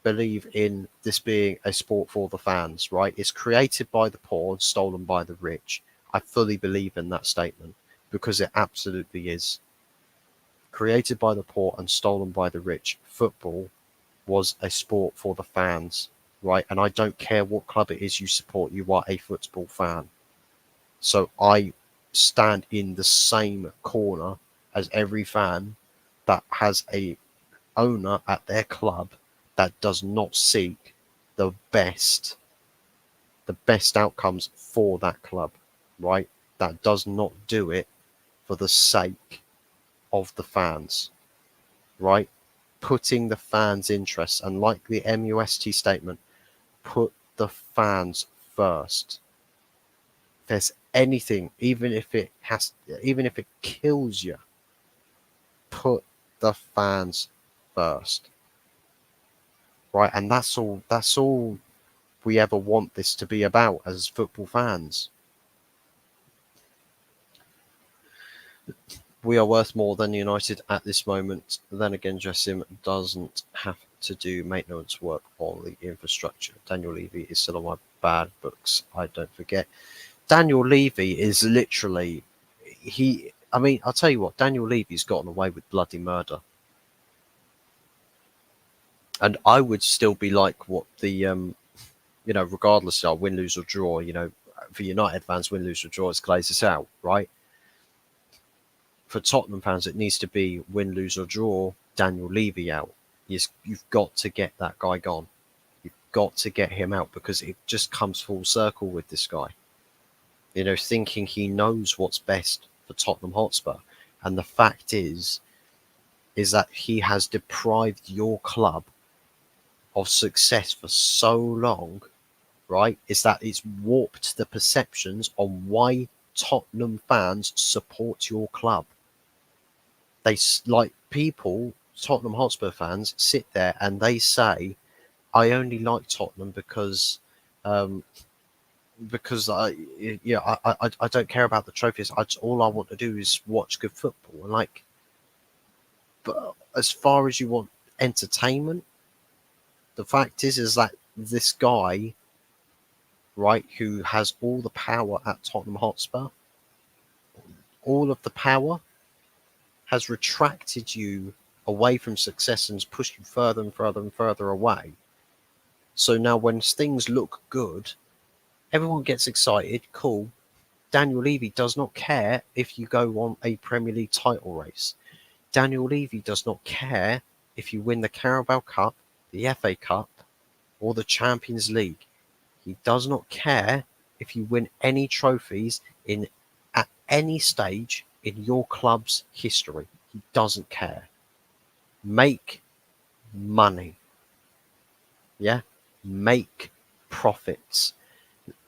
believe in this being a sport for the fans, right? It's created by the poor and stolen by the rich. I fully believe in that statement because it absolutely is. Created by the poor and stolen by the rich, football was a sport for the fans, right? And I don't care what club it is you support, you are a football fan. So I stand in the same corner as every fan that has a owner at their club that does not seek the best outcomes for that club, right? That does not do it for the sake of the fans, right? Putting the fans' interests, and like the MUST statement, put the fans first. If there's anything, even if it kills you, put the fans first, right? And that's all we ever want this to be about as football fans. We are worth more than United at this moment. Then again, Jessim doesn't have to do maintenance work on the infrastructure. Daniel Levy is still on my bad books, I don't forget. Daniel Levy is literally, I'll tell you what, Daniel Levy's gotten away with bloody murder. And I would still be like what the, regardless of win, lose or draw, for United fans, win, lose or draw, it's Glazers out, right? For Tottenham fans, it needs to be win, lose or draw, Daniel Levy out. You've got to get that guy gone. You've got to get him out because it just comes full circle with this guy. Thinking he knows what's best for Tottenham Hotspur. And the fact is that he has deprived your club of success for so long, right? Is that it's warped the perceptions on why Tottenham fans support your club. Tottenham Hotspur fans sit there and they say, I only like Tottenham because I don't care about the trophies. All I want to do is watch good football. But as far as you want entertainment, the fact is that this guy, right, who has all the power at Tottenham Hotspur, all of the power, has retracted you away from success and has pushed you further and further and further away. So now when things look good, everyone gets excited, cool. Daniel Levy does not care if you go on a Premier League title race. Daniel Levy does not care if you win the Carabao Cup, the FA Cup, or the Champions League. He does not care if you win any trophies at any stage in your club's history. He doesn't care. Make money. Yeah? Make profits.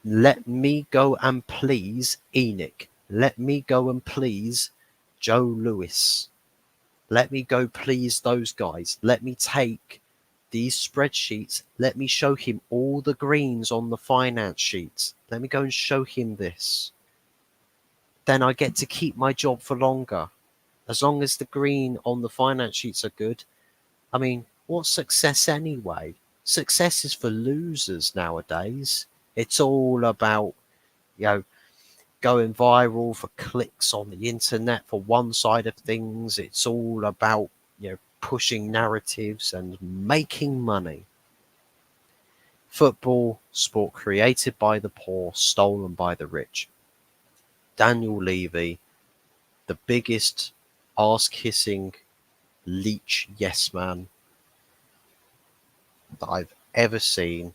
Let me go and please Enoch. Let me go and please Joe Lewis. Let me go please those guys. Let me take these spreadsheets. Let me show him all the greens on the finance sheets. Let me go and show him this. Then I get to keep my job for longer. As long as the green on the finance sheets are good. I mean, what's success anyway? Success is for losers nowadays. It's all about, going viral for clicks on the internet for one side of things. It's all about, pushing narratives and making money. Football, sport created by the poor, stolen by the rich. Daniel Levy, the biggest ass-kissing leech yes man that I've ever seen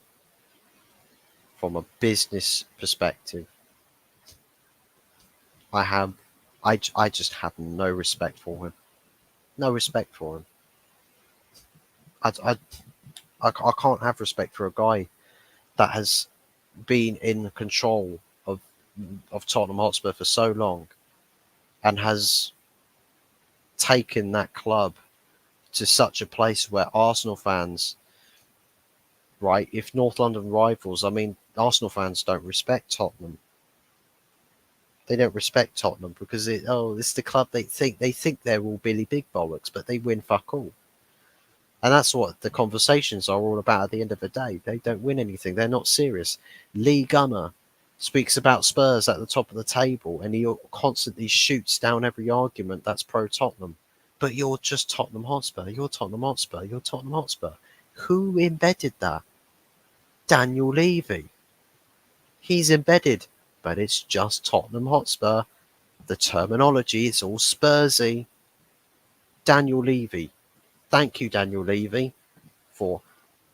from a business perspective. I just have no respect for him. No respect for him. I, I, I can't have respect for a guy that has been in control of Tottenham Hotspur for so long and has taken that club to such a place where Arsenal fans, right, if North London rivals, I mean, Arsenal fans don't respect Tottenham. They don't respect Tottenham because it's the club they think they're all Billy Big Bollocks, but they win fuck all. And that's what the conversations are all about at the end of the day. They don't win anything. They're not serious. Lee Gunner speaks about Spurs at the top of the table and he constantly shoots down every argument that's pro Tottenham. But you're just Tottenham Hotspur. You're Tottenham Hotspur. You're Tottenham Hotspur. Who embedded that? Daniel Levy. He's embedded, but it's just Tottenham Hotspur. The terminology is all Spursy. Daniel Levy. Thank you, Daniel Levy, for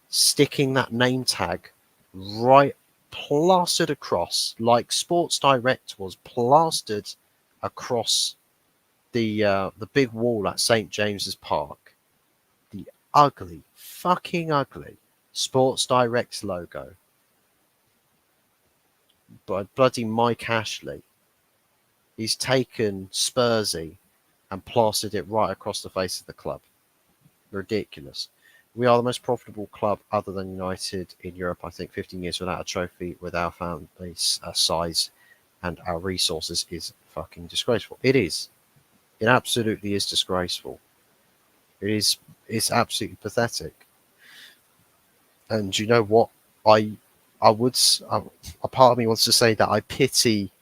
sticking that name tag right plastered across, like Sports Direct was plastered across the big wall at St James's Park. The ugly, fucking ugly Sports Direct logo by bloody Mike Ashley. He's taken Spursy and plastered it right across the face of the club. Ridiculous. We are the most profitable club other than United in Europe, I think. 15 years without a trophy, with our fan base, our size, and our resources is fucking disgraceful. It is. It absolutely is disgraceful. It is. It's absolutely pathetic. And you know what? I, I would. A part of me wants to say that I pity.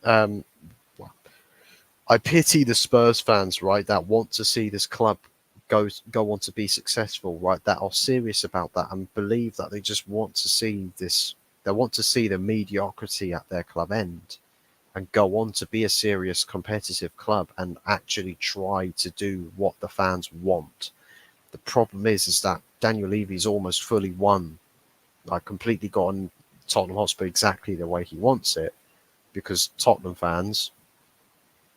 Um, I pity the Spurs fans, right, that want to see this club go on to be successful, right, that are serious about that and believe that they just want to see this. They want to see the mediocrity at their club end and go on to be a serious competitive club and actually try to do what the fans want. The problem is that Daniel Levy's almost fully won, like completely gotten Tottenham Hotspur exactly the way he wants it, because Tottenham fans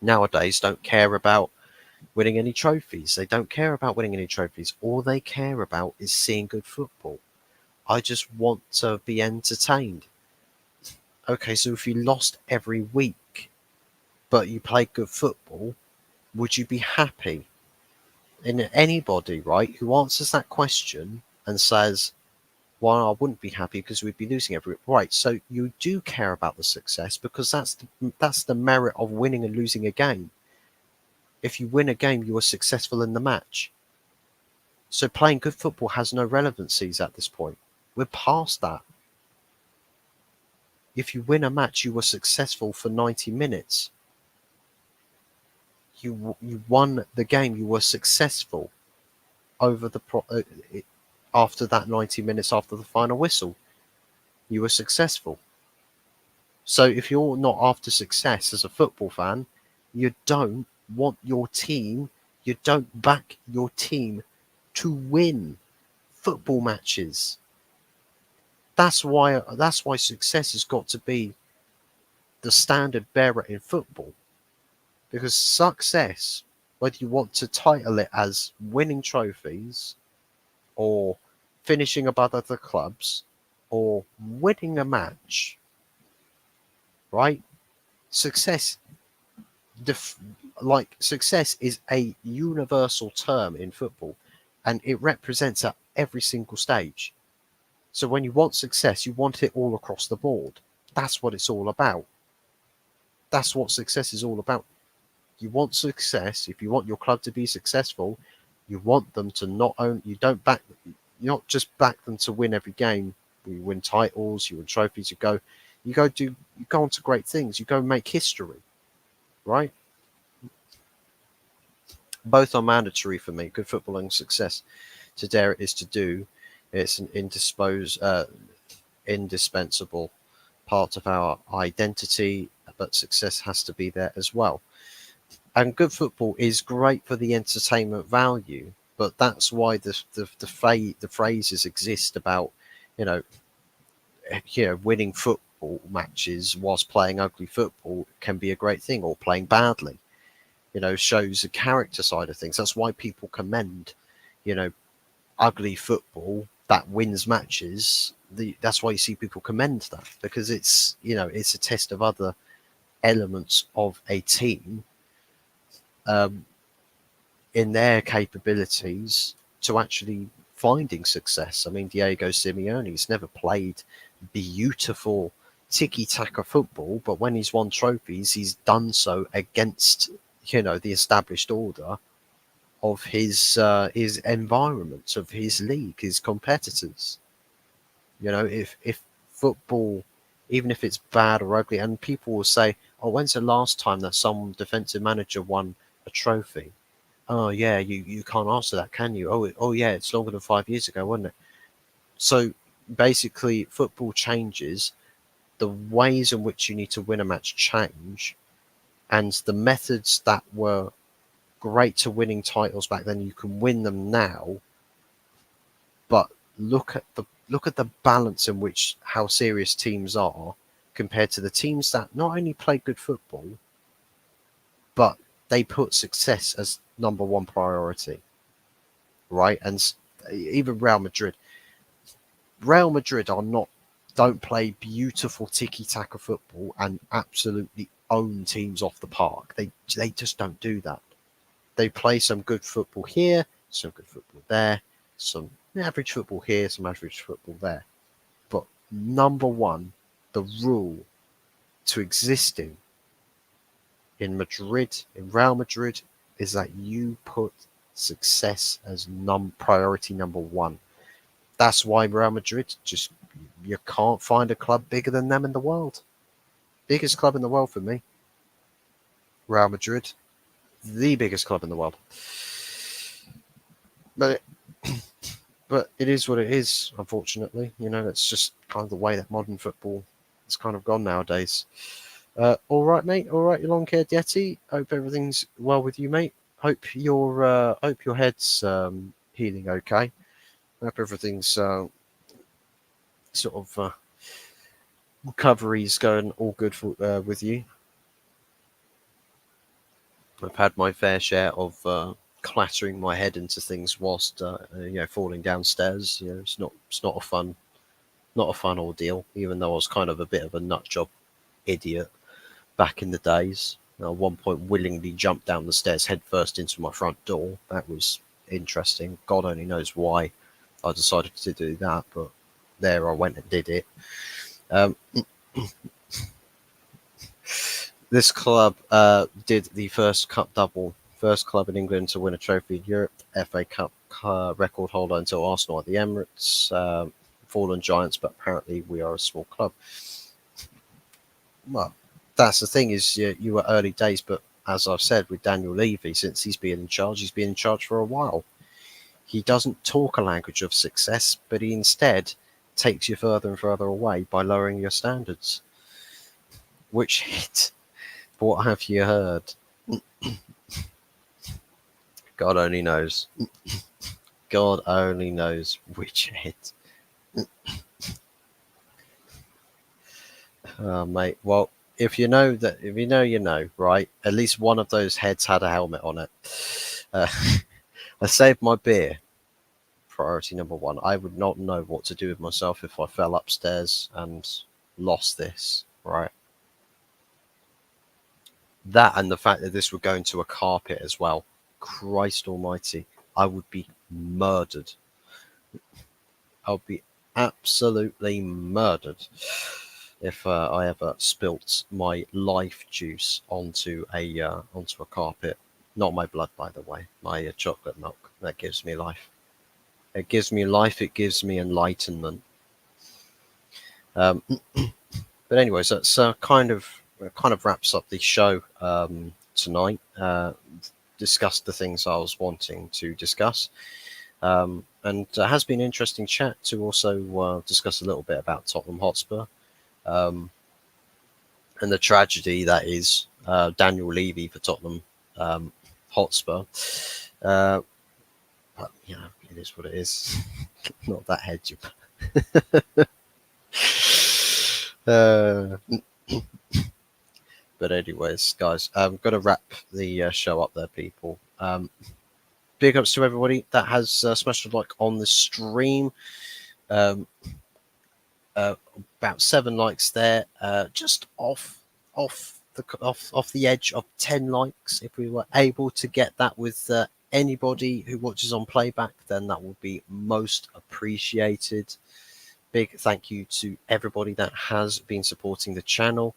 nowadays don't care about winning any trophies. They don't care about winning any trophies. All they care about is seeing good football. I just want to be entertained. Okay, so if you lost every week, but you played good football, would you be happy? And anybody, right, who answers that question and says, well, I wouldn't be happy because we'd be losing every week. Right, so you do care about the success because that's the merit of winning and losing a game. If you win a game, you are successful in the match. So playing good football has no relevancies at this point. We're past that. If you win a match, you were successful for 90 minutes. You won the game. You were successful over after that 90 minutes after the final whistle. You were successful. So if you're not after success as a football fan, you don't want your team. You don't back your team to win football matches. That's why success has got to be the standard bearer in football. Because success, whether you want to title it as winning trophies or finishing above other clubs or winning a match, right? Success, success is a universal term in football and it represents at every single stage. So when you want success, you want it all across the board. That's what it's all about. That's what success is all about. You want success. If you want your club to be successful, you want them to you not just back them to win every game. You win titles, you win trophies, you go on to great things. You go make history, right? Both are mandatory for me. Good footballing success. To dare it is to do. It's an indispensable part of our identity, but success has to be there as well. and good football is great for the entertainment value, but that's why the phrases exist about, you know, winning football matches whilst playing ugly football can be a great thing, or playing badly. Shows the character side of things. That's why people commend, you know, ugly football that wins matches. That's why you see people commend that, because it's a test of other elements of a team, um, in their capabilities to actually finding success. I mean, Diego Simeone's never played beautiful tiki-taka football, but when he's won trophies, he's done so against, the established order of his environment, of his league, his competitors. If football, even if it's bad or ugly, and people will say, "Oh, when's the last time that some defensive manager won a trophy?" Oh yeah, you can't answer that, can you? Oh yeah, it's longer than 5 years ago, wasn't it? So basically, football changes. The ways in which you need to win a match change, and the methods that were great to winning titles back then, you can win them now. But look at the balance in which how serious teams are compared to the teams that not only play good football, but they put success as number one priority, right? And even Real Madrid don't play beautiful tiki-taka football and absolutely own teams off the park. They just don't do that. They play some good football here, some good football there, some average football here, some average football there. But number one, the rule to existing in Real Madrid, is that you put success as priority number one. That's why Real Madrid, just you can't find a club bigger than them in the world. Biggest club in the world for me, Real Madrid, the biggest club in the world. But but it is what it is. Unfortunately, it's just kind of the way that modern football has kind of gone nowadays. All right, mate. All right, you long-haired Yeti. Hope everything's well with you, mate. Hope your head's healing okay. Hope everything's sort of recovery's going all good with you. I've had my fair share of clattering my head into things whilst falling downstairs. It's not a fun ordeal. Even though I was kind of a bit of a nutjob idiot back in the days. At one point, willingly jumped down the stairs headfirst into my front door. That was interesting. God only knows why I decided to do that, but there I went and did it. This club did the first cup double, first club in England to win a trophy in Europe, FA Cup record holder until Arsenal at the Emirates, fallen giants, but apparently we are a small club. Well, that's the thing, is you were early days, but as I've said with Daniel Levy, since he's been in charge, he's been in charge for a while. He doesn't talk a language of success, but he instead takes you further and further away by lowering your standards. Which hit? What have you heard? God only knows. God only knows which hit. Mate. Well, if you know, you know, right? At least one of those heads had a helmet on it. I saved my beer. Priority number one. I would not know what to do with myself if I fell upstairs and lost this, right? That, and the fact that this would go into a carpet as well. Christ almighty. I would be murdered. I would be absolutely murdered if I ever spilt my life juice onto a carpet. Not my blood, by the way. My chocolate milk. That gives me life. It gives me life. It gives me enlightenment. But anyways, that's kind of wraps up the show tonight. Discussed the things I was wanting to discuss. And it has been an interesting chat to also discuss a little bit about Tottenham Hotspur, and the tragedy that is Daniel Levy for Tottenham Hotspur. But it is what it is. Not that hedgy. uh, but anyways, guys, I'm gonna wrap the show up there, people. Big ups to everybody that has smashed a like on the stream. Um, about 7 likes there, just off the edge of 10 likes. If we were able to get that with anybody who watches on playback, then that would be most appreciated. Big thank you to everybody that has been supporting the channel,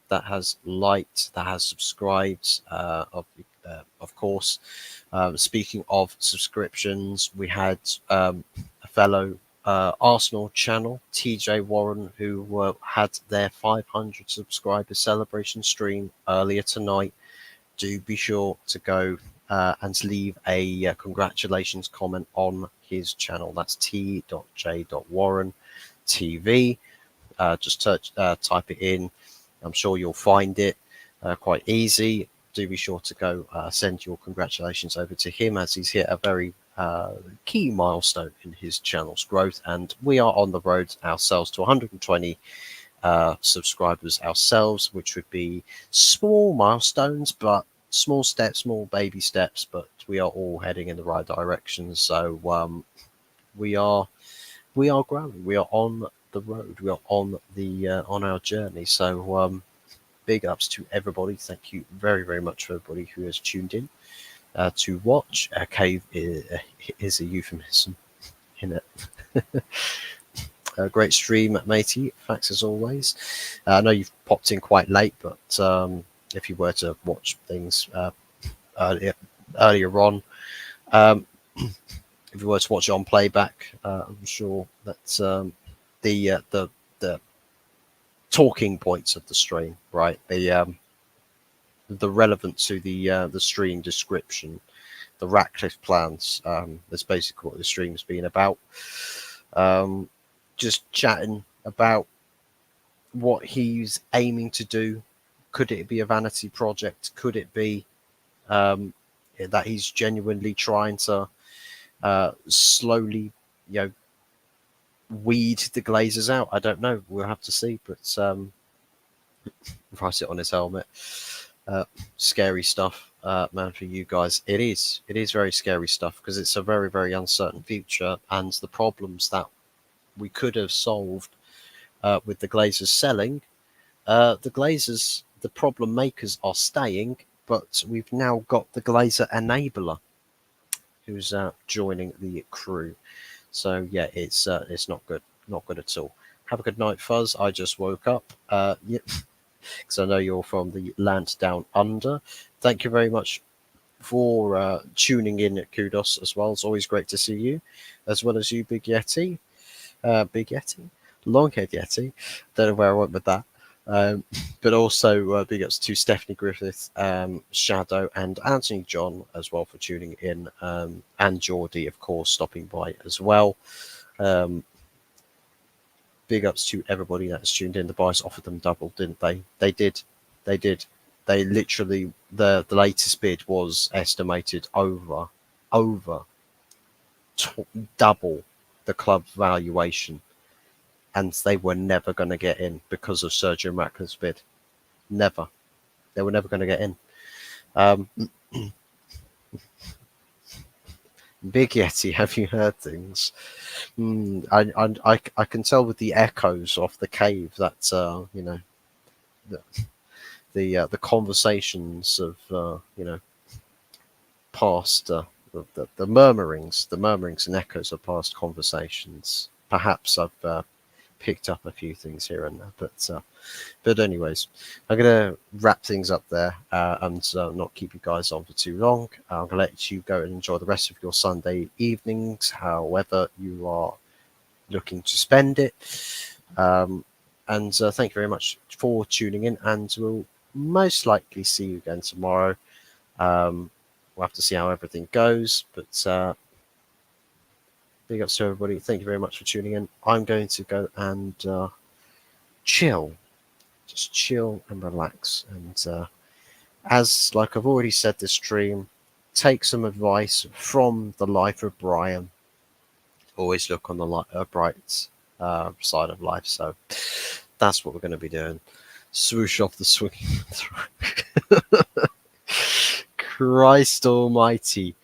that has liked, that has subscribed. Of course, speaking of subscriptions, we had a fellow Arsenal channel, TJ Warren, who had their 500 subscriber celebration stream earlier tonight. Do be sure to go and leave a congratulations comment on his channel. That's t.j.warren TV. Just type it in. I'm sure you'll find it quite easy. Do be sure to go send your congratulations over to him, as he's hit a very key milestone in his channel's growth, and we are on the road ourselves to 120 subscribers ourselves, which would be small milestones, but small steps, small baby steps, but we are all heading in the right direction. So we are growing. We are on the road. We are on our journey. So big ups to everybody. Thank you very, very much for everybody who has tuned in to watch. Cave is a euphemism in it. A great stream, matey. Thanks as always. I know you've popped in quite late, but if you were to watch things earlier on, if you were to watch it on playback, I'm sure that the talking points of the stream, right? The relevance to the stream description, the Ratcliffe plans. That's basically what the stream's been about. Just chatting about what he's aiming to do. Could it be a vanity project? Could it be that he's genuinely trying to slowly, weed the Glazers out? I don't know. We'll have to see. But write it on his helmet. Scary stuff, man, for you guys. It is very scary stuff, because it's a very, very uncertain future, and the problems that we could have solved with the Glazers selling, the problem makers are staying, but we've now got the Glazer enabler who's joining the crew. So yeah, it's not good at all. Have a good night, Fuzz. I just woke up. Because I know you're from the land down under. Thank you very much for tuning in at Kudos as well. It's always great to see you, as well as you, Big Yeti. Big Yeti? Longhead Yeti. Don't know where I went with that. But also big ups to Stephanie Griffith, Shadow, and Anthony John as well for tuning in. And Geordie, of course, stopping by as well. Big ups to everybody that's tuned in. The boys offered them double, didn't they? They did. They literally, the latest bid was estimated over double the club valuation, and they were never going to get in because of Sergio Ratcliffe's bid. Never. They were never going to get in. Big Yeti, have you heard things? I can tell with the echoes off the cave that the conversations of past the murmurings and echoes of past conversations. Perhaps I've picked up a few things here and there, but anyways, I'm gonna wrap things up there and not keep you guys on for too long. I'm gonna let you go and enjoy the rest of your Sunday evenings, however you are looking to spend it. And thank you very much for tuning in, and we'll most likely see you again tomorrow. We'll have to see how everything goes, but big ups to everybody. Thank you very much for tuning in. I'm going to go and chill, just chill and relax, and as like I've already said this stream, take some advice from the life of Brian. Always look on the bright side of life. So that's what we're going to be doing. Swoosh off the swinging Christ almighty.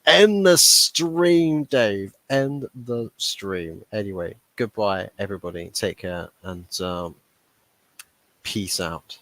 End the stream, Dave. End the stream. Anyway, goodbye, everybody. Take care and peace out.